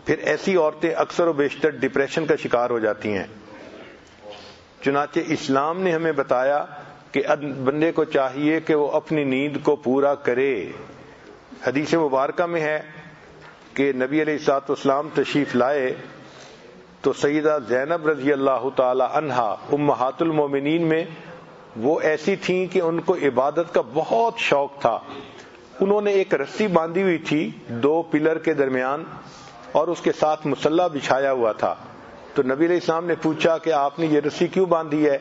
پھر ایسی عورتیں اکثر و بیشتر ڈپریشن کا شکار ہو جاتی ہیں. چنانچہ اسلام نے ہمیں بتایا کہ بندے کو چاہیے کہ وہ اپنی نیند کو پورا کرے. حدیث مبارکہ میں ہے کہ نبی علیہ الصلوۃ والسلام تشریف لائے تو سیدہ زینب رضی اللہ تعالی عنہا امہات المومنین میں وہ ایسی تھیں کہ ان کو عبادت کا بہت شوق تھا. انہوں نے ایک رسی باندھی ہوئی تھی 2 پلر کے درمیان اور اس کے ساتھ مصلی بچھایا ہوا تھا. تو نبی علیہ السلام نے پوچھا کہ آپ نے یہ رسی کیوں باندھی ہے؟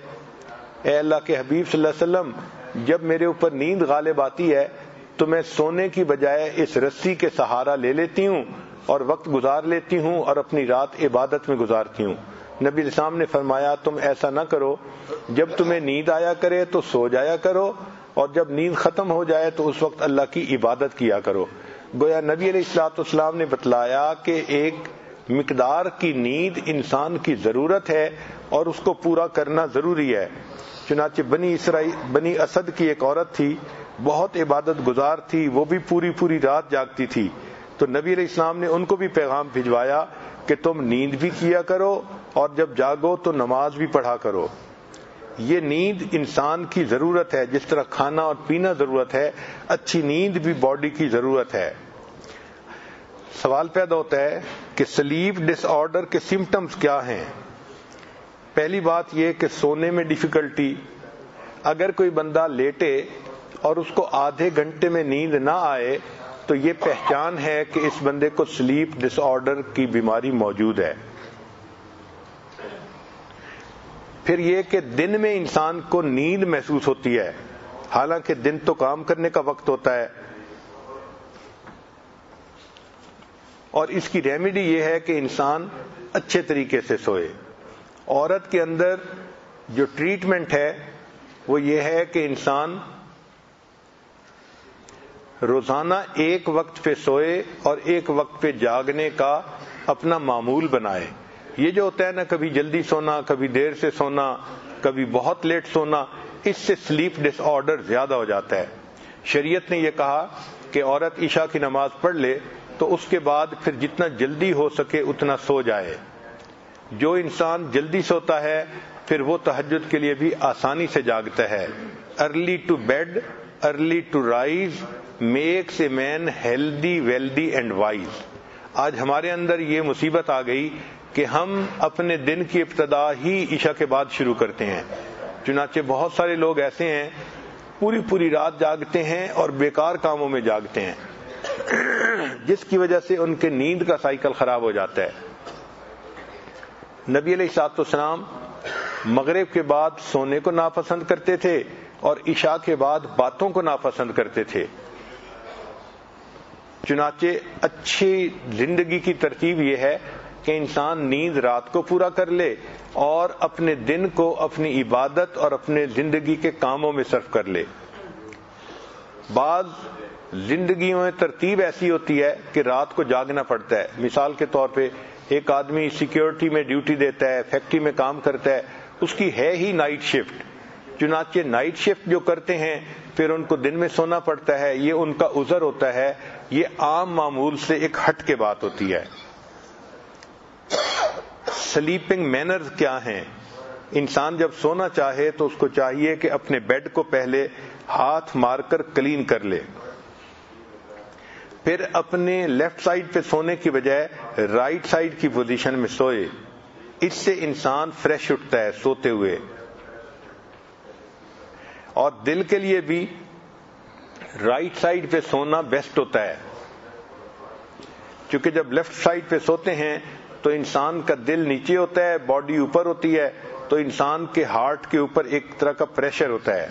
اے اللہ کے حبیب صلی اللہ علیہ وسلم، جب میرے اوپر نیند غالب آتی ہے تو میں سونے کی بجائے اس رسی کے سہارا لے لیتی ہوں اور وقت گزار لیتی ہوں اور اپنی رات عبادت میں گزارتی ہوں. نبی علیہ السلام نے فرمایا تم ایسا نہ کرو، جب تمہیں نیند آیا کرے تو سو جایا کرو اور جب نیند ختم ہو جائے تو اس وقت اللہ کی عبادت کیا کرو. گویا نبی علیہ الصلوۃ والسلام نے بتلایا کہ ایک مقدار کی نیند انسان کی ضرورت ہے اور اس کو پورا کرنا ضروری ہے. چنانچہ بنی اسد کی ایک عورت تھی، بہت عبادت گزار تھی، وہ بھی پوری رات جاگتی تھی. تو نبی علیہ السلام نے ان کو بھی پیغام بھجوایا کہ تم نیند بھی کیا کرو اور جب جاگو تو نماز بھی پڑھا کرو. یہ نیند انسان کی ضرورت ہے، جس طرح کھانا اور پینا ضرورت ہے، اچھی نیند بھی باڈی کی ضرورت ہے. سوال پیدا ہوتا ہے کہ سلیپ ڈس آرڈر کے سمپٹمز کیا ہیں؟ پہلی بات یہ کہ سونے میں ڈیفیکلٹی. اگر کوئی بندہ لیٹے اور اس کو آدھے گھنٹے میں نیند نہ آئے تو یہ پہچان ہے کہ اس بندے کو سلیپ ڈس آرڈر کی بیماری موجود ہے. پھر یہ کہ دن میں انسان کو نیند محسوس ہوتی ہے، حالانکہ دن تو کام کرنے کا وقت ہوتا ہے. اور اس کی ریمیڈی یہ ہے کہ انسان اچھے طریقے سے سوئے. عورت کے اندر جو ٹریٹمنٹ ہے وہ یہ ہے کہ انسان روزانہ ایک وقت پہ سوئے اور ایک وقت پہ جاگنے کا اپنا معمول بنائے. یہ جو ہوتا ہے نا، کبھی جلدی سونا، کبھی دیر سے سونا، کبھی بہت لیٹ سونا، اس سے سلیپ ڈس آرڈر زیادہ ہو جاتا ہے. شریعت نے یہ کہا کہ عورت عشاء کی نماز پڑھ لے تو اس کے بعد پھر جتنا جلدی ہو سکے اتنا سو جائے. جو انسان جلدی سوتا ہے پھر وہ تہجد کے لیے بھی آسانی سے جاگتا ہے. Early to bed early to rise makes a man healthy wealthy and wise. آج ہمارے اندر یہ مصیبت آ گئی کہ ہم اپنے دن کی ابتدا ہی عشاء کے بعد شروع کرتے ہیں. چنانچہ بہت سارے لوگ ایسے ہیں پوری رات جاگتے ہیں اور بیکار کاموں میں جاگتے ہیں، جس کی وجہ سے ان کے نیند کا سائیکل خراب ہو جاتا ہے. نبی علیہ الصلوۃ والسلام مغرب کے بعد سونے کو ناپسند کرتے تھے اور عشاء کے بعد باتوں کو ناپسند کرتے تھے. چنانچہ اچھی زندگی کی ترتیب یہ ہے کہ انسان نیند رات کو پورا کر لے اور اپنے دن کو اپنی عبادت اور اپنے زندگی کے کاموں میں صرف کر لے. بعض زندگیوں میں ترتیب ایسی ہوتی ہے کہ رات کو جاگنا پڑتا ہے. مثال کے طور پہ ایک آدمی سیکیورٹی میں ڈیوٹی دیتا ہے، فیکٹری میں کام کرتا ہے، اس کی ہے ہی نائٹ شفٹ. چنانچہ نائٹ شفٹ جو کرتے ہیں پھر ان کو دن میں سونا پڑتا ہے، یہ ان کا عذر ہوتا ہے. یہ عام معمول سے ایک ہٹ کے بات ہوتی ہے. سلیپنگ مینرز کیا ہیں؟ انسان جب سونا چاہے تو اس کو چاہیے کہ اپنے بیڈ کو پہلے ہاتھ مار کر کلین کر لے، پھر اپنے لیفٹ سائڈ پہ سونے کی بجائے رائٹ سائڈ کی پوزیشن میں سوئے. اس سے انسان فریش اٹھتا ہے سوتے ہوئے. اور دل کے لیے بھی رائٹ سائڈ پہ سونا بیسٹ ہوتا ہے، کیونکہ جب لیفٹ سائڈ پہ سوتے ہیں تو انسان کا دل نیچے ہوتا ہے، باڈی اوپر ہوتی ہے، تو انسان کے ہارٹ کے اوپر ایک طرح کا پریشر ہوتا ہے.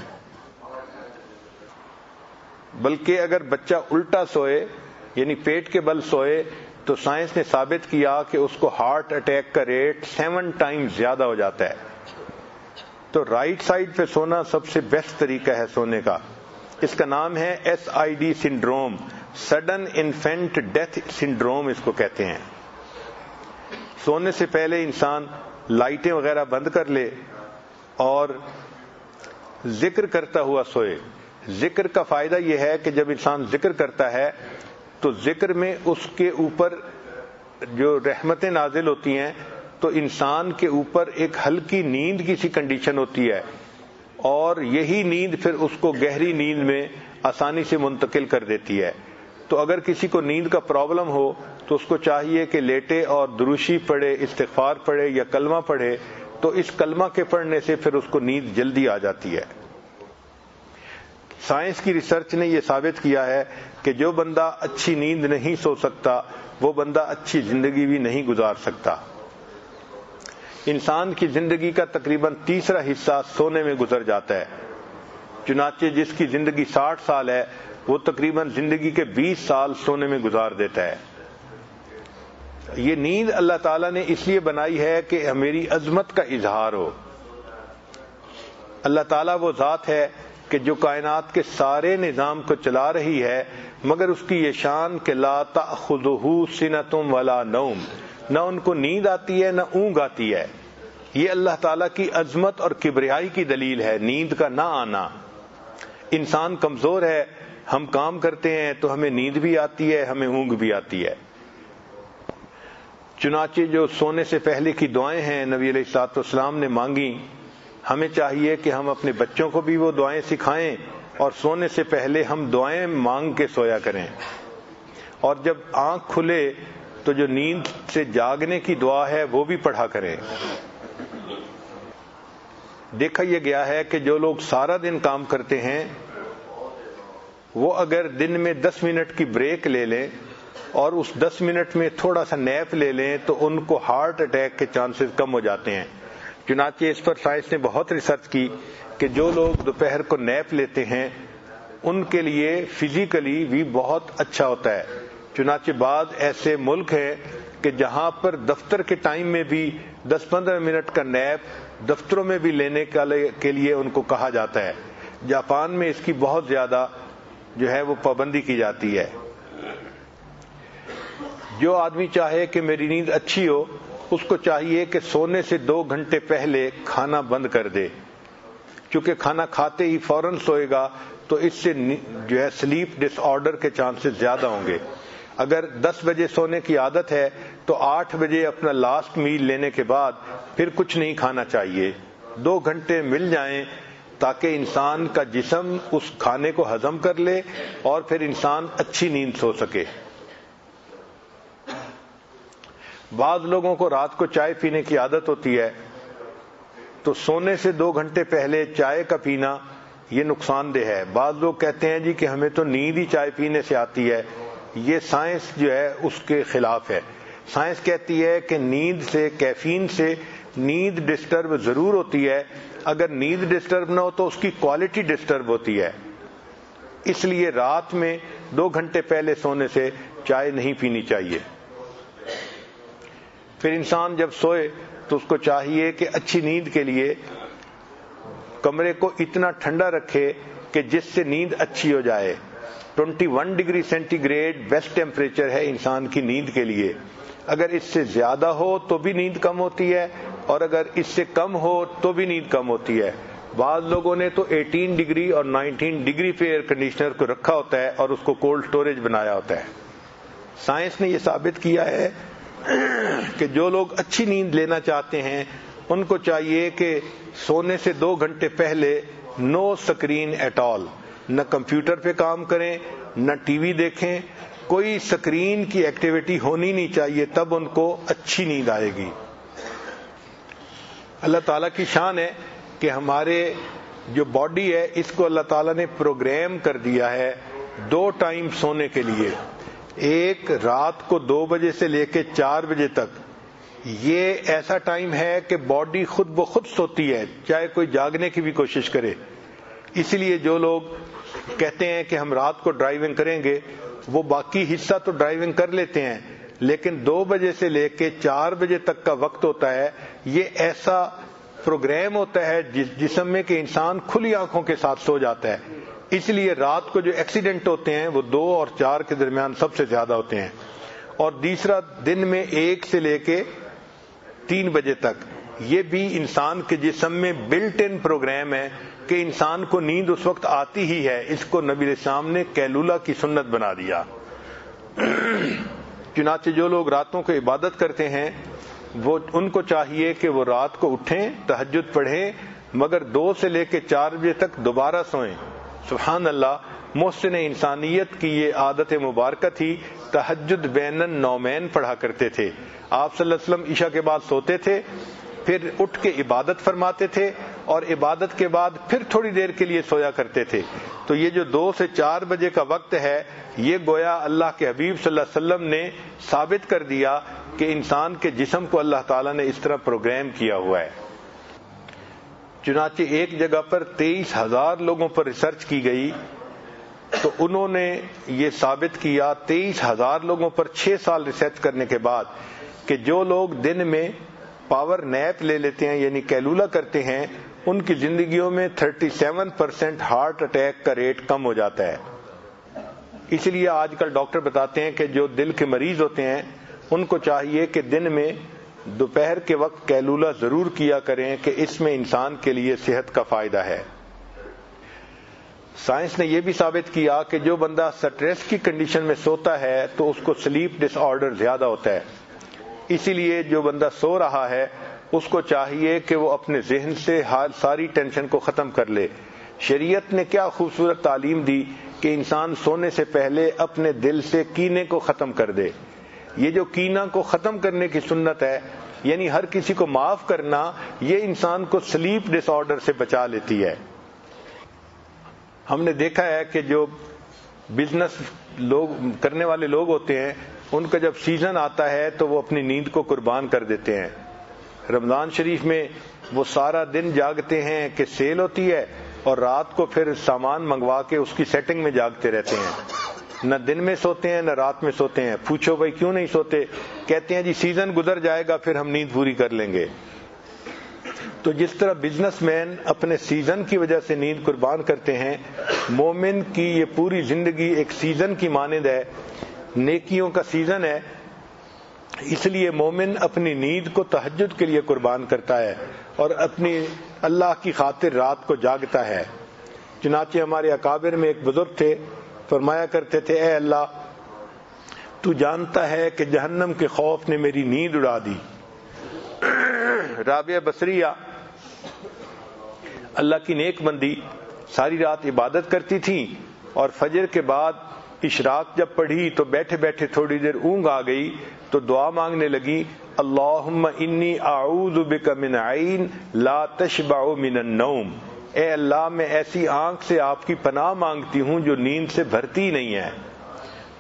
بلکہ اگر بچہ الٹا سوئے یعنی پیٹ کے بل سوئے تو سائنس نے ثابت کیا کہ اس کو ہارٹ اٹیک کا ریٹ 7 ٹائمز زیادہ ہو جاتا ہے. تو رائٹ سائڈ پہ سونا سب سے بیسٹ طریقہ ہے سونے کا. اس کا نام ہے SID syndrome, sudden infant death syndrome اس کو کہتے ہیں. سونے سے پہلے انسان لائٹیں وغیرہ بند کر لے اور ذکر کرتا ہوا سوئے. ذکر کا فائدہ یہ ہے کہ جب انسان ذکر کرتا ہے تو ذکر میں اس کے اوپر جو رحمتیں نازل ہوتی ہیں تو انسان کے اوپر ایک ہلکی نیند کی سی کنڈیشن ہوتی ہے، اور یہی نیند پھر اس کو گہری نیند میں آسانی سے منتقل کر دیتی ہے. تو اگر کسی کو نیند کا پرابلم ہو تو اس کو چاہیے کہ لیٹے اور دروشی پڑھے، استغفار پڑھے یا کلمہ پڑھے، تو اس کلمہ کے پڑھنے سے پھر اس کو نیند جلدی آ جاتی ہے. سائنس کی ریسرچ نے یہ ثابت کیا ہے کہ جو بندہ اچھی نیند نہیں سو سکتا وہ بندہ اچھی زندگی بھی نہیں گزار سکتا۔ انسان کی زندگی کا تقریباً تیسرا حصہ سونے میں گزر جاتا ہے، چنانچہ جس کی زندگی 60 سال ہے وہ تقریباً زندگی کے 20 سال سونے میں گزار دیتا ہے۔ یہ نیند اللہ تعالیٰ نے اس لیے بنائی ہے کہ میری عظمت کا اظہار ہو۔ اللہ تعالیٰ وہ ذات ہے کہ جو کائنات کے سارے نظام کو چلا رہی ہے، مگر اس کی یہ شان کہ لا تأخذہ سنۃ ولا نوم، نہ ان کو نیند آتی ہے نہ اونگ آتی ہے۔ یہ اللہ تعالیٰ کی عظمت اور کبریائی کی دلیل ہے، نیند کا نہ آنا۔ انسان کمزور ہے، ہم کام کرتے ہیں تو ہمیں نیند بھی آتی ہے، ہمیں اونگ بھی آتی ہے۔ چنانچہ جو سونے سے پہلے کی دعائیں ہیں نبی علیہ الصلوۃ والسلام نے مانگی، ہمیں چاہیے کہ ہم اپنے بچوں کو بھی وہ دعائیں سکھائیں اور سونے سے پہلے ہم دعائیں مانگ کے سویا کریں، اور جب آنکھ کھلے تو جو نیند سے جاگنے کی دعا ہے وہ بھی پڑھا کریں۔ دیکھا یہ گیا ہے کہ جو لوگ سارا دن کام کرتے ہیں وہ اگر دن میں 10 منٹ کی بریک لے لیں اور اس 10 منٹ میں تھوڑا سا نیپ لے لیں تو ان کو ہارٹ اٹیک کے چانسز کم ہو جاتے ہیں۔ چنانچہ اس پر سائنس نے بہت ریسرچ کی کہ جو لوگ دوپہر کو نیپ لیتے ہیں ان کے لیے فزیکلی بھی بہت اچھا ہوتا ہے۔ چنانچہ بعض ایسے ملک ہیں کہ جہاں پر دفتر کے ٹائم میں بھی 10-15 منٹ کا نیپ دفتروں میں بھی لینے کے لیے ان کو کہا جاتا ہے۔ جاپان میں اس کی بہت زیادہ جو ہے وہ پابندی کی جاتی ہے۔ جو آدمی چاہے کہ میری نیند اچھی ہو اس کو چاہیے کہ سونے سے 2 گھنٹے پہلے کھانا بند کر دے، کیونکہ کھانا کھاتے ہی فوراً سوئے گا تو اس سے جو ہے سلیپ ڈس آرڈر کے چانسز زیادہ ہوں گے۔ اگر 10 بجے سونے کی عادت ہے تو 8 بجے اپنا لاسٹ میل لینے کے بعد پھر کچھ نہیں کھانا چاہیے۔ 2 گھنٹے مل جائیں تاکہ انسان کا جسم اس کھانے کو ہضم کر لے اور پھر انسان اچھی نیند سو سکے۔ بعض لوگوں کو رات کو چائے پینے کی عادت ہوتی ہے تو سونے سے 2 گھنٹے پہلے چائے کا پینا یہ نقصان دہ ہے۔ بعض لوگ کہتے ہیں جی کہ ہمیں تو نیند ہی چائے پینے سے آتی ہے، یہ سائنس جو ہے اس کے خلاف ہے۔ سائنس کہتی ہے کہ نیند سے، کیفین سے نیند ڈسٹرب ضرور ہوتی ہے، اگر نیند ڈسٹرب نہ ہو تو اس کی کوالٹی ڈسٹرب ہوتی ہے۔ اس لیے رات میں 2 گھنٹے پہلے سونے سے چائے نہیں پینی چاہیے۔ پھر انسان جب سوئے تو اس کو چاہیے کہ اچھی نیند کے لیے کمرے کو اتنا ٹھنڈا رکھے کہ جس سے نیند اچھی ہو جائے۔ 21 degree centigrade best temperature ہے انسان کی نیند کے لیے۔ اگر اس سے زیادہ ہو تو بھی نیند کم ہوتی ہے اور اگر اس سے کم ہو تو بھی نیند کم ہوتی ہے۔ بعض لوگوں نے تو 18 ڈگری اور 19 ڈگری پہ ایئر کنڈیشنر کو رکھا ہوتا ہے اور اس کو کولڈ سٹوریج بنایا ہوتا ہے۔ سائنس نے یہ ثابت کیا ہے کہ جو لوگ اچھی نیند لینا چاہتے ہیں ان کو چاہیے کہ سونے سے 2 گھنٹے پہلے نو سکرین ایٹ آل، نہ کمپیوٹر پہ کام کریں نہ ٹی وی دیکھیں، کوئی سکرین کی ایکٹیویٹی ہونی نہیں چاہیے، تب ان کو اچھی نیند آئے گی۔ اللہ تعالیٰ کی شان ہے کہ ہمارے جو باڈی ہے اس کو اللہ تعالیٰ نے پروگرام کر دیا ہے 2 ٹائم سونے کے لیے، ایک رات کو 2 بجے سے لے کے 4 بجے تک۔ یہ ایسا ٹائم ہے کہ باڈی خود بخود سوتی ہے چاہے کوئی جاگنے کی بھی کوشش کرے۔ اس لیے جو لوگ کہتے ہیں کہ ہم رات کو ڈرائیونگ کریں گے وہ باقی حصہ تو ڈرائیونگ کر لیتے ہیں، لیکن 2 بجے سے لے کے 4 بجے تک کا وقت ہوتا ہے، یہ ایسا پروگرام ہوتا ہے جسم میں کہ انسان کھلی آنکھوں کے ساتھ سو جاتا ہے۔ اس لیے رات کو جو ایکسیڈنٹ ہوتے ہیں وہ 2 اور 4 کے درمیان سب سے زیادہ ہوتے ہیں، اور دوسرا دن میں 1 سے لے کے 3 بجے تک۔ یہ بھی انسان کے جسم میں بلٹ ان پروگرام ہے کہ انسان کو نیند اس وقت آتی ہی ہے، اس کو نبی علیہ السلام نے قیلولہ کی سنت بنا دیا۔ چنانچہ جو لوگ راتوں کو عبادت کرتے ہیں وہ ان کو چاہیے کہ وہ رات کو اٹھیں، تہجد پڑھیں، مگر 2 سے لے کے 4 بجے تک دوبارہ سوئیں۔ سبحان اللہ، محسن انسانیت کی یہ عادت مبارکہ تھی، تہجد بین النومین پڑھا کرتے تھے۔ آپ صلی اللہ علیہ وسلم عشاء کے بعد سوتے تھے، پھر اٹھ کے عبادت فرماتے تھے اور عبادت کے بعد پھر تھوڑی دیر کے لیے سویا کرتے تھے. تو یہ جو 2 سے 4 بجے کا وقت ہے یہ گویا اللہ کے حبیب صلی اللہ علیہ وسلم نے ثابت کر دیا کہ انسان کے جسم کو اللہ تعالیٰ نے اس طرح پروگرام کیا ہوا ہے. چنانچہ ایک جگہ پر 23,000 لوگوں پر ریسرچ کی گئی تو انہوں نے یہ ثابت کیا 23,000 لوگوں پر 6 سال ریسرچ کرنے کے بعد کہ جو لوگ دن میں پاور نیپ لے لیتے ہیں یعنی کیلولا کرتے ہیں ان کی زندگیوں میں 37% ہارٹ اٹیک کا ریٹ کم ہو جاتا ہے. اس لیے آج کل ڈاکٹر بتاتے ہیں کہ جو دل کے مریض ہوتے ہیں ان کو چاہیے کہ دن میں دوپہر کے وقت کیلولا ضرور کیا کریں کہ اس میں انسان کے لیے صحت کا فائدہ ہے. سائنس نے یہ بھی ثابت کیا کہ جو بندہ سٹریس کی کنڈیشن میں سوتا ہے تو اس کو سلیپ ڈس آرڈر زیادہ ہوتا ہے. اسی لیے جو بندہ سو رہا ہے اس کو چاہیے کہ وہ اپنے ذہن سے ساری ٹینشن کو ختم کر لے. شریعت نے کیا خوبصورت تعلیم دی کہ انسان سونے سے پہلے اپنے دل سے کینے کو ختم کر دے. یہ جو کینہ کو ختم کرنے کی سنت ہے یعنی ہر کسی کو معاف کرنا یہ انسان کو سلیپ ڈس آرڈر سے بچا لیتی ہے. ہم نے دیکھا ہے کہ جو بزنس لوگ کرنے والے لوگ ہوتے ہیں ان کا جب سیزن آتا ہے تو وہ اپنی نیند کو قربان کر دیتے ہیں. رمضان شریف میں وہ سارا دن جاگتے ہیں کہ سیل ہوتی ہے اور رات کو پھر سامان منگوا کے اس کی سیٹنگ میں جاگتے رہتے ہیں. نہ دن میں سوتے ہیں نہ رات میں سوتے ہیں. پوچھو بھائی کیوں نہیں سوتے؟ کہتے ہیں جی سیزن گزر جائے گا پھر ہم نیند پوری کر لیں گے. تو جس طرح بزنس مین اپنے سیزن کی وجہ سے نیند قربان کرتے ہیں مومن کی یہ پوری زندگی ایک سیزن کی مانند ہے، نیکیوں کا سیزن ہے. اس لیے مومن اپنی نیند کو تہجد کے لیے قربان کرتا ہے اور اپنی اللہ کی خاطر رات کو جاگتا ہے. چنانچہ ہمارے اکابر میں ایک بزرگ تھے فرمایا کرتے تھے اے اللہ تو جانتا ہے کہ جہنم کے خوف نے میری نیند اڑا دی. رابعہ بصریہ اللہ کی نیک بندی ساری رات عبادت کرتی تھی اور فجر کے بعد اشراق جب پڑھی تو بیٹھے بیٹھے تھوڑی دیر اونگ آ گئی تو دعا مانگنے لگی اللہم انی اعوذ بک من عین لا تشبع من النوم. اے اللہ میں ایسی آنکھ سے آپ کی پناہ مانگتی ہوں جو نیند سے بھرتی نہیں ہے.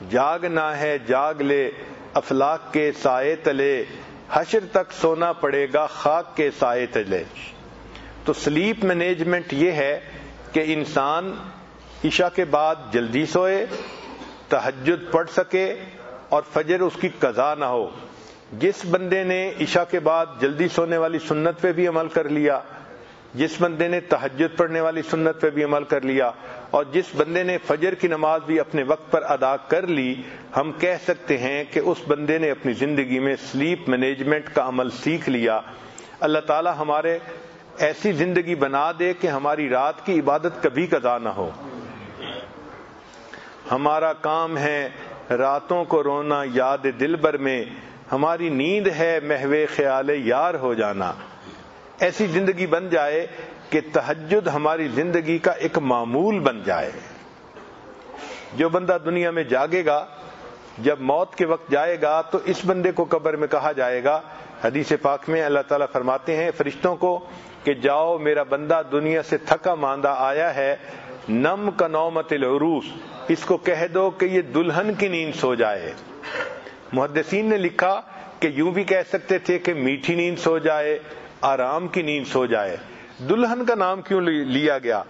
جاگنا ہے جاگ لے افلاک کے سائے تلے، حشر تک سونا پڑے گا خاک کے سائے تلے. تو سلیپ مینجمنٹ یہ ہے کہ انسان عشاء کے بعد جلدی سوئے، تہجد پڑھ سکے اور فجر اس کی قضا نہ ہو. جس بندے نے عشاء کے بعد جلدی سونے والی سنت پہ بھی عمل کر لیا، جس بندے نے تہجد پڑھنے والی سنت پہ بھی عمل کر لیا اور جس بندے نے فجر کی نماز بھی اپنے وقت پر ادا کر لی، ہم کہہ سکتے ہیں کہ اس بندے نے اپنی زندگی میں سلیپ مینجمنٹ کا عمل سیکھ لیا. اللہ تعالی ہمارے ایسی زندگی بنا دے کہ ہماری رات کی عبادت کبھی قضا نہ ہو. ہمارا کام ہے راتوں کو رونا یاد دلبر میں، ہماری نیند ہے محو خیال یار ہو جانا. ایسی زندگی بن جائے کہ تہجد ہماری زندگی کا ایک معمول بن جائے. جو بندہ دنیا میں جاگے گا جب موت کے وقت جائے گا تو اس بندے کو قبر میں کہا جائے گا، حدیث پاک میں اللہ تعالیٰ فرماتے ہیں فرشتوں کو کہ جاؤ میرا بندہ دنیا سے تھکا ماندہ آیا ہے، نم کا نومت العروس، اس کو کہہ دو کہ یہ دلہن کی نیند سو جائے. محدثین نے لکھا کہ یوں بھی کہہ سکتے تھے کہ میٹھی نیند سو جائے، آرام کی نیند سو جائے. دلہن کا نام کیوں لیا گیا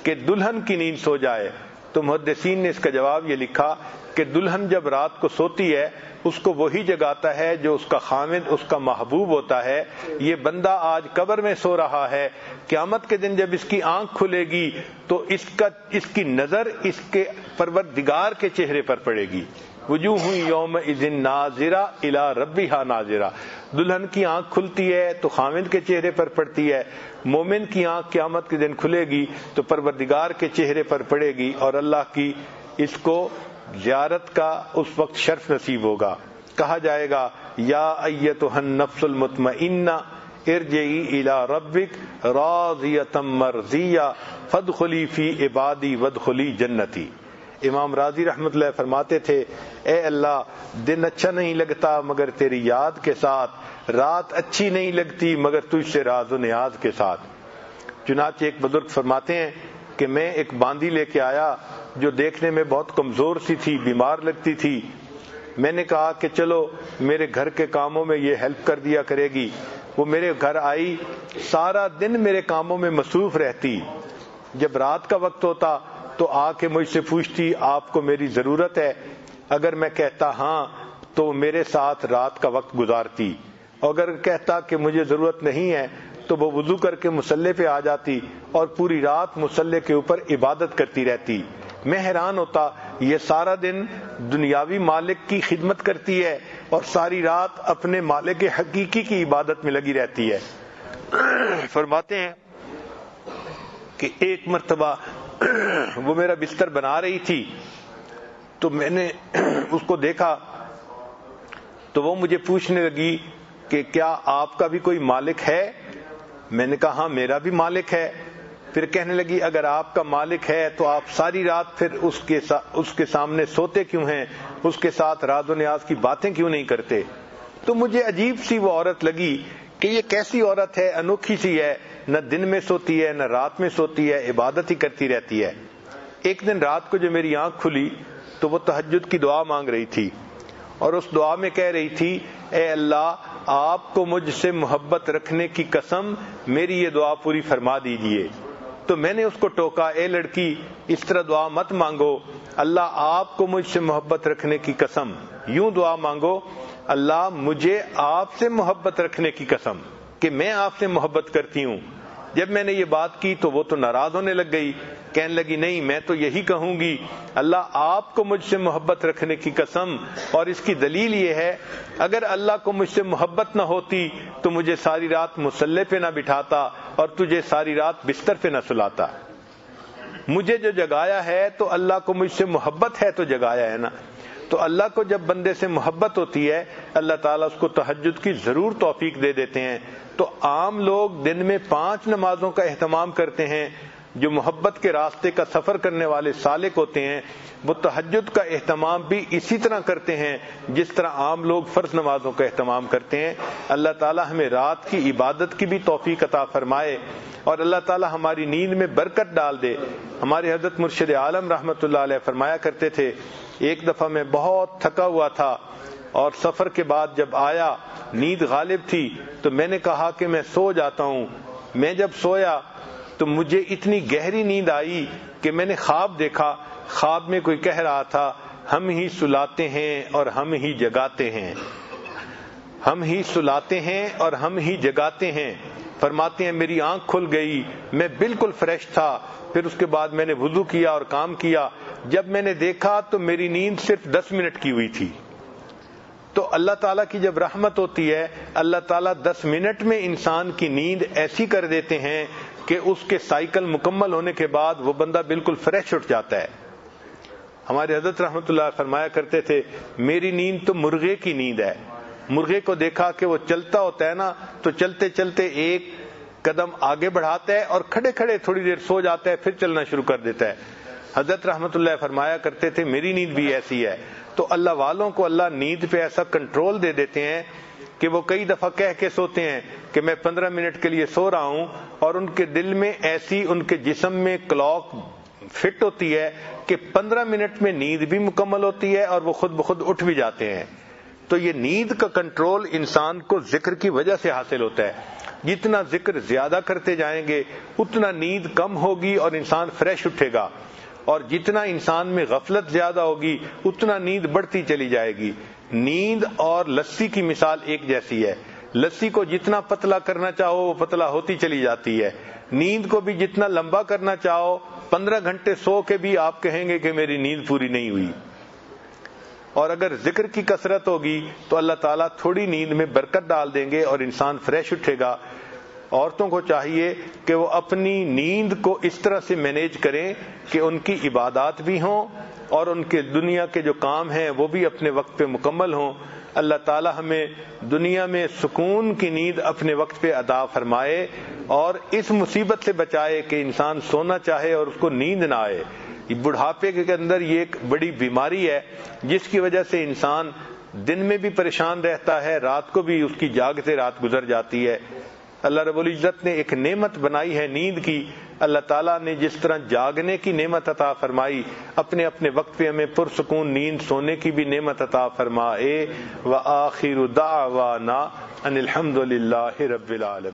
کہ دلہن کی نیند سو جائے؟ تو محدثین نے اس کا جواب یہ لکھا کہ دلہن جب رات کو سوتی ہے اس کو وہی جگاتا ہے جو اس کا خامد اس کا محبوب ہوتا ہے. یہ بندہ آج قبر میں سو رہا ہے، قیامت کے دن جب اس کی آنکھ کھلے گی تو اس کی نظر اس کے پروردگار کے چہرے پر پڑے گی. وجوہ یومئذ ناظرہ الی ربہا ناظرہ. دلہن کی آنکھ کھلتی ہے تو خامد کے چہرے پر پڑتی ہے، مومن کی آنکھ قیامت کے دن کھلے گی تو پروردگار کے چہرے پر پڑے گی اور اللہ کی اس کو زیارت کا اس وقت شرف نصیب ہوگا. کہا جائے گا یا ایتھا النفس المطمئنہ ارجعی الی ربک راضیۃ مرضیہ فادخلی فی عبادی وادخلی جنتی. امام راضی رحمۃ اللہ فرماتے تھے اے اللہ دن اچھا نہیں لگتا مگر تیری یاد کے ساتھ، رات اچھی نہیں لگتی مگر تجھ سے راز و نیاز کے ساتھ. چنانچہ ایک بزرگ فرماتے ہیں کہ میں ایک باندی لے کے آیا جو دیکھنے میں بہت کمزور سی تھی، بیمار لگتی تھی. میں نے کہا کہ چلو میرے گھر کے کاموں میں یہ ہیلپ کر دیا کرے گی. وہ میرے گھر آئی، سارا دن میرے کاموں میں مصروف رہتی. جب رات کا وقت ہوتا تو آ کے مجھ سے پوچھتی آپ کو میری ضرورت ہے؟ اگر میں کہتا ہاں تو میرے ساتھ رات کا وقت گزارتی، اگر کہتا کہ مجھے ضرورت نہیں ہے تو وہ وضو کر کے مصلے پہ آ جاتی اور پوری رات مصلے کے اوپر عبادت کرتی رہتی. میں حیران ہوتا، یہ سارا دن دنیاوی مالک کی خدمت کرتی ہے اور ساری رات اپنے مالک حقیقی کی عبادت میں لگی رہتی ہے. فرماتے ہیں کہ ایک مرتبہ وہ میرا بستر بنا رہی تھی تو میں نے اس کو دیکھا تو وہ مجھے پوچھنے لگی کہ کیا آپ کا بھی کوئی مالک ہے؟ میں نے کہا ہاں میرا بھی مالک ہے. پھر کہنے لگی اگر آپ کا مالک ہے تو آپ ساری رات پھر اس کے سامنے سوتے کیوں ہیں، اس کے ساتھ راز و نیاز کی باتیں کیوں نہیں کرتے؟ تو مجھے عجیب سی وہ عورت لگی کہ یہ کیسی عورت ہے، انوکھی سی ہے، نہ دن میں سوتی ہے نہ رات میں سوتی ہے، عبادت ہی کرتی رہتی ہے. ایک دن رات کو جو میری آنکھ کھلی تو وہ تہجد کی دعا مانگ رہی تھی اور اس دعا میں کہہ رہی تھی اے اللہ آپ کو مجھ سے محبت رکھنے کی قسم میری یہ دعا پوری فرما دیجئے. تو میں نے اس کو ٹوکا، اے لڑکی اس طرح دعا مت مانگو، اللہ آپ کو مجھ سے محبت رکھنے کی قسم، یوں دعا مانگو اللہ مجھے آپ سے محبت رکھنے کی قسم کہ میں آپ سے محبت کرتی ہوں. جب میں نے یہ بات کی تو وہ تو ناراض ہونے لگ گئی، کہنے لگی نہیں میں تو یہی کہوں گی اللہ آپ کو مجھ سے محبت رکھنے کی قسم، اور اس کی دلیل یہ ہے اگر اللہ کو مجھ سے محبت نہ ہوتی تو مجھے ساری رات مصلے پہ نہ بٹھاتا اور تجھے ساری رات بستر پہ نہ سلاتا. مجھے جو جگایا ہے تو اللہ کو مجھ سے محبت ہے تو جگایا ہے نا. تو اللہ کو جب بندے سے محبت ہوتی ہے اللہ تعالیٰ اس کو تہجد کی ضرور توفیق دے دیتے ہیں. تو عام لوگ دن میں 5 نمازوں کا اہتمام کرتے ہیں، جو محبت کے راستے کا سفر کرنے والے سالک ہوتے ہیں وہ تہجد کا اہتمام بھی اسی طرح کرتے ہیں جس طرح عام لوگ فرض نمازوں کا اہتمام کرتے ہیں. اللہ تعالیٰ ہمیں رات کی عبادت کی بھی توفیق عطا فرمائے اور اللہ تعالیٰ ہماری نیند میں برکت ڈال دے. ہمارے حضرت مرشد عالم رحمۃ اللہ علیہ فرمایا کرتے تھے ایک دفعہ میں بہت تھکا ہوا تھا اور سفر کے بعد جب آیا نیند غالب تھی تو میں نے کہا کہ میں سو جاتا ہوں. میں جب سویا تو مجھے اتنی گہری نیند آئی کہ میں نے خواب دیکھا. خواب میں کوئی کہہ رہا تھا ہم ہی سلاتے ہیں اور ہم ہی جگاتے ہیں، ہم ہی سلاتے ہیں اور ہم ہی جگاتے ہیں. فرماتے ہیں میری آنکھ کھل گئی، میں بالکل فریش تھا. پھر اس کے بعد میں نے وضو کیا اور کام کیا. جب میں نے دیکھا تو میری نیند صرف 10 منٹ کی ہوئی تھی. تو اللہ تعالیٰ کی جب رحمت ہوتی ہے اللہ تعالیٰ 10 منٹ میں انسان کی نیند ایسی کر دیتے ہیں کہ اس کے سائیکل مکمل ہونے کے بعد وہ بندہ بالکل فریش اٹھ جاتا ہے. ہمارے حضرت رحمۃ اللہ فرمایا کرتے تھے میری نیند تو مرغے کی نیند ہے. مرغے کو دیکھا کہ وہ چلتا ہوتا ہے نا تو چلتے چلتے ایک قدم آگے بڑھاتا ہے اور کھڑے کھڑے تھوڑی دیر سو جاتا ہے پھر چلنا شروع کر دیتا ہے. حضرت رحمۃ اللہ فرمایا کرتے تھے میری نیند بھی ایسی ہے. تو اللہ والوں کو اللہ نیند پہ ایسا کنٹرول دے دیتے ہیں کہ وہ کئی دفعہ کہہ کے سوتے ہیں کہ میں 15 منٹ کے لیے سو رہا ہوں اور ان کے دل میں ایسی ان کے جسم میں کلاک فٹ ہوتی ہے کہ 15 منٹ میں نیند بھی مکمل ہوتی ہے اور وہ خود بخود اٹھ بھی جاتے ہیں. تو یہ نیند کا کنٹرول انسان کو ذکر کی وجہ سے حاصل ہوتا ہے. جتنا ذکر زیادہ کرتے جائیں گے اتنا نیند کم ہوگی اور انسان فریش اٹھے گا، اور جتنا انسان میں غفلت زیادہ ہوگی اتنا نیند بڑھتی چلی جائے گی. نیند اور لسی کی مثال ایک جیسی ہے. لسی کو جتنا پتلا کرنا چاہو وہ پتلا ہوتی چلی جاتی ہے. نیند کو بھی جتنا لمبا کرنا چاہو 15 گھنٹے سو کے بھی آپ کہیں گے کہ میری نیند پوری نہیں ہوئی. اور اگر ذکر کی کثرت ہوگی تو اللہ تعالیٰ تھوڑی نیند میں برکت ڈال دیں گے اور انسان فریش اٹھے گا. عورتوں کو چاہیے کہ وہ اپنی نیند کو اس طرح سے مینیج کریں کہ ان کی عبادات بھی ہوں اور ان کے دنیا کے جو کام ہیں وہ بھی اپنے وقت پہ مکمل ہوں. اللہ تعالی ہمیں دنیا میں سکون کی نیند اپنے وقت پہ ادا فرمائے اور اس مصیبت سے بچائے کہ انسان سونا چاہے اور اس کو نیند نہ آئے. بڑھاپے کے اندر یہ ایک بڑی بیماری ہے جس کی وجہ سے انسان دن میں بھی پریشان رہتا ہے، رات کو بھی اس کی جاگتے رات گزر جاتی ہے. اللہ رب العزت نے ایک نعمت بنائی ہے نیند کی. اللہ تعالیٰ نے جس طرح جاگنے کی نعمت عطا فرمائی, اپنے اپنے وقت پہ ہمیں پرسکون نیند سونے کی بھی نعمت عطا فرمائے. وآخر دعوانا ان الحمد للہ رب العالمین.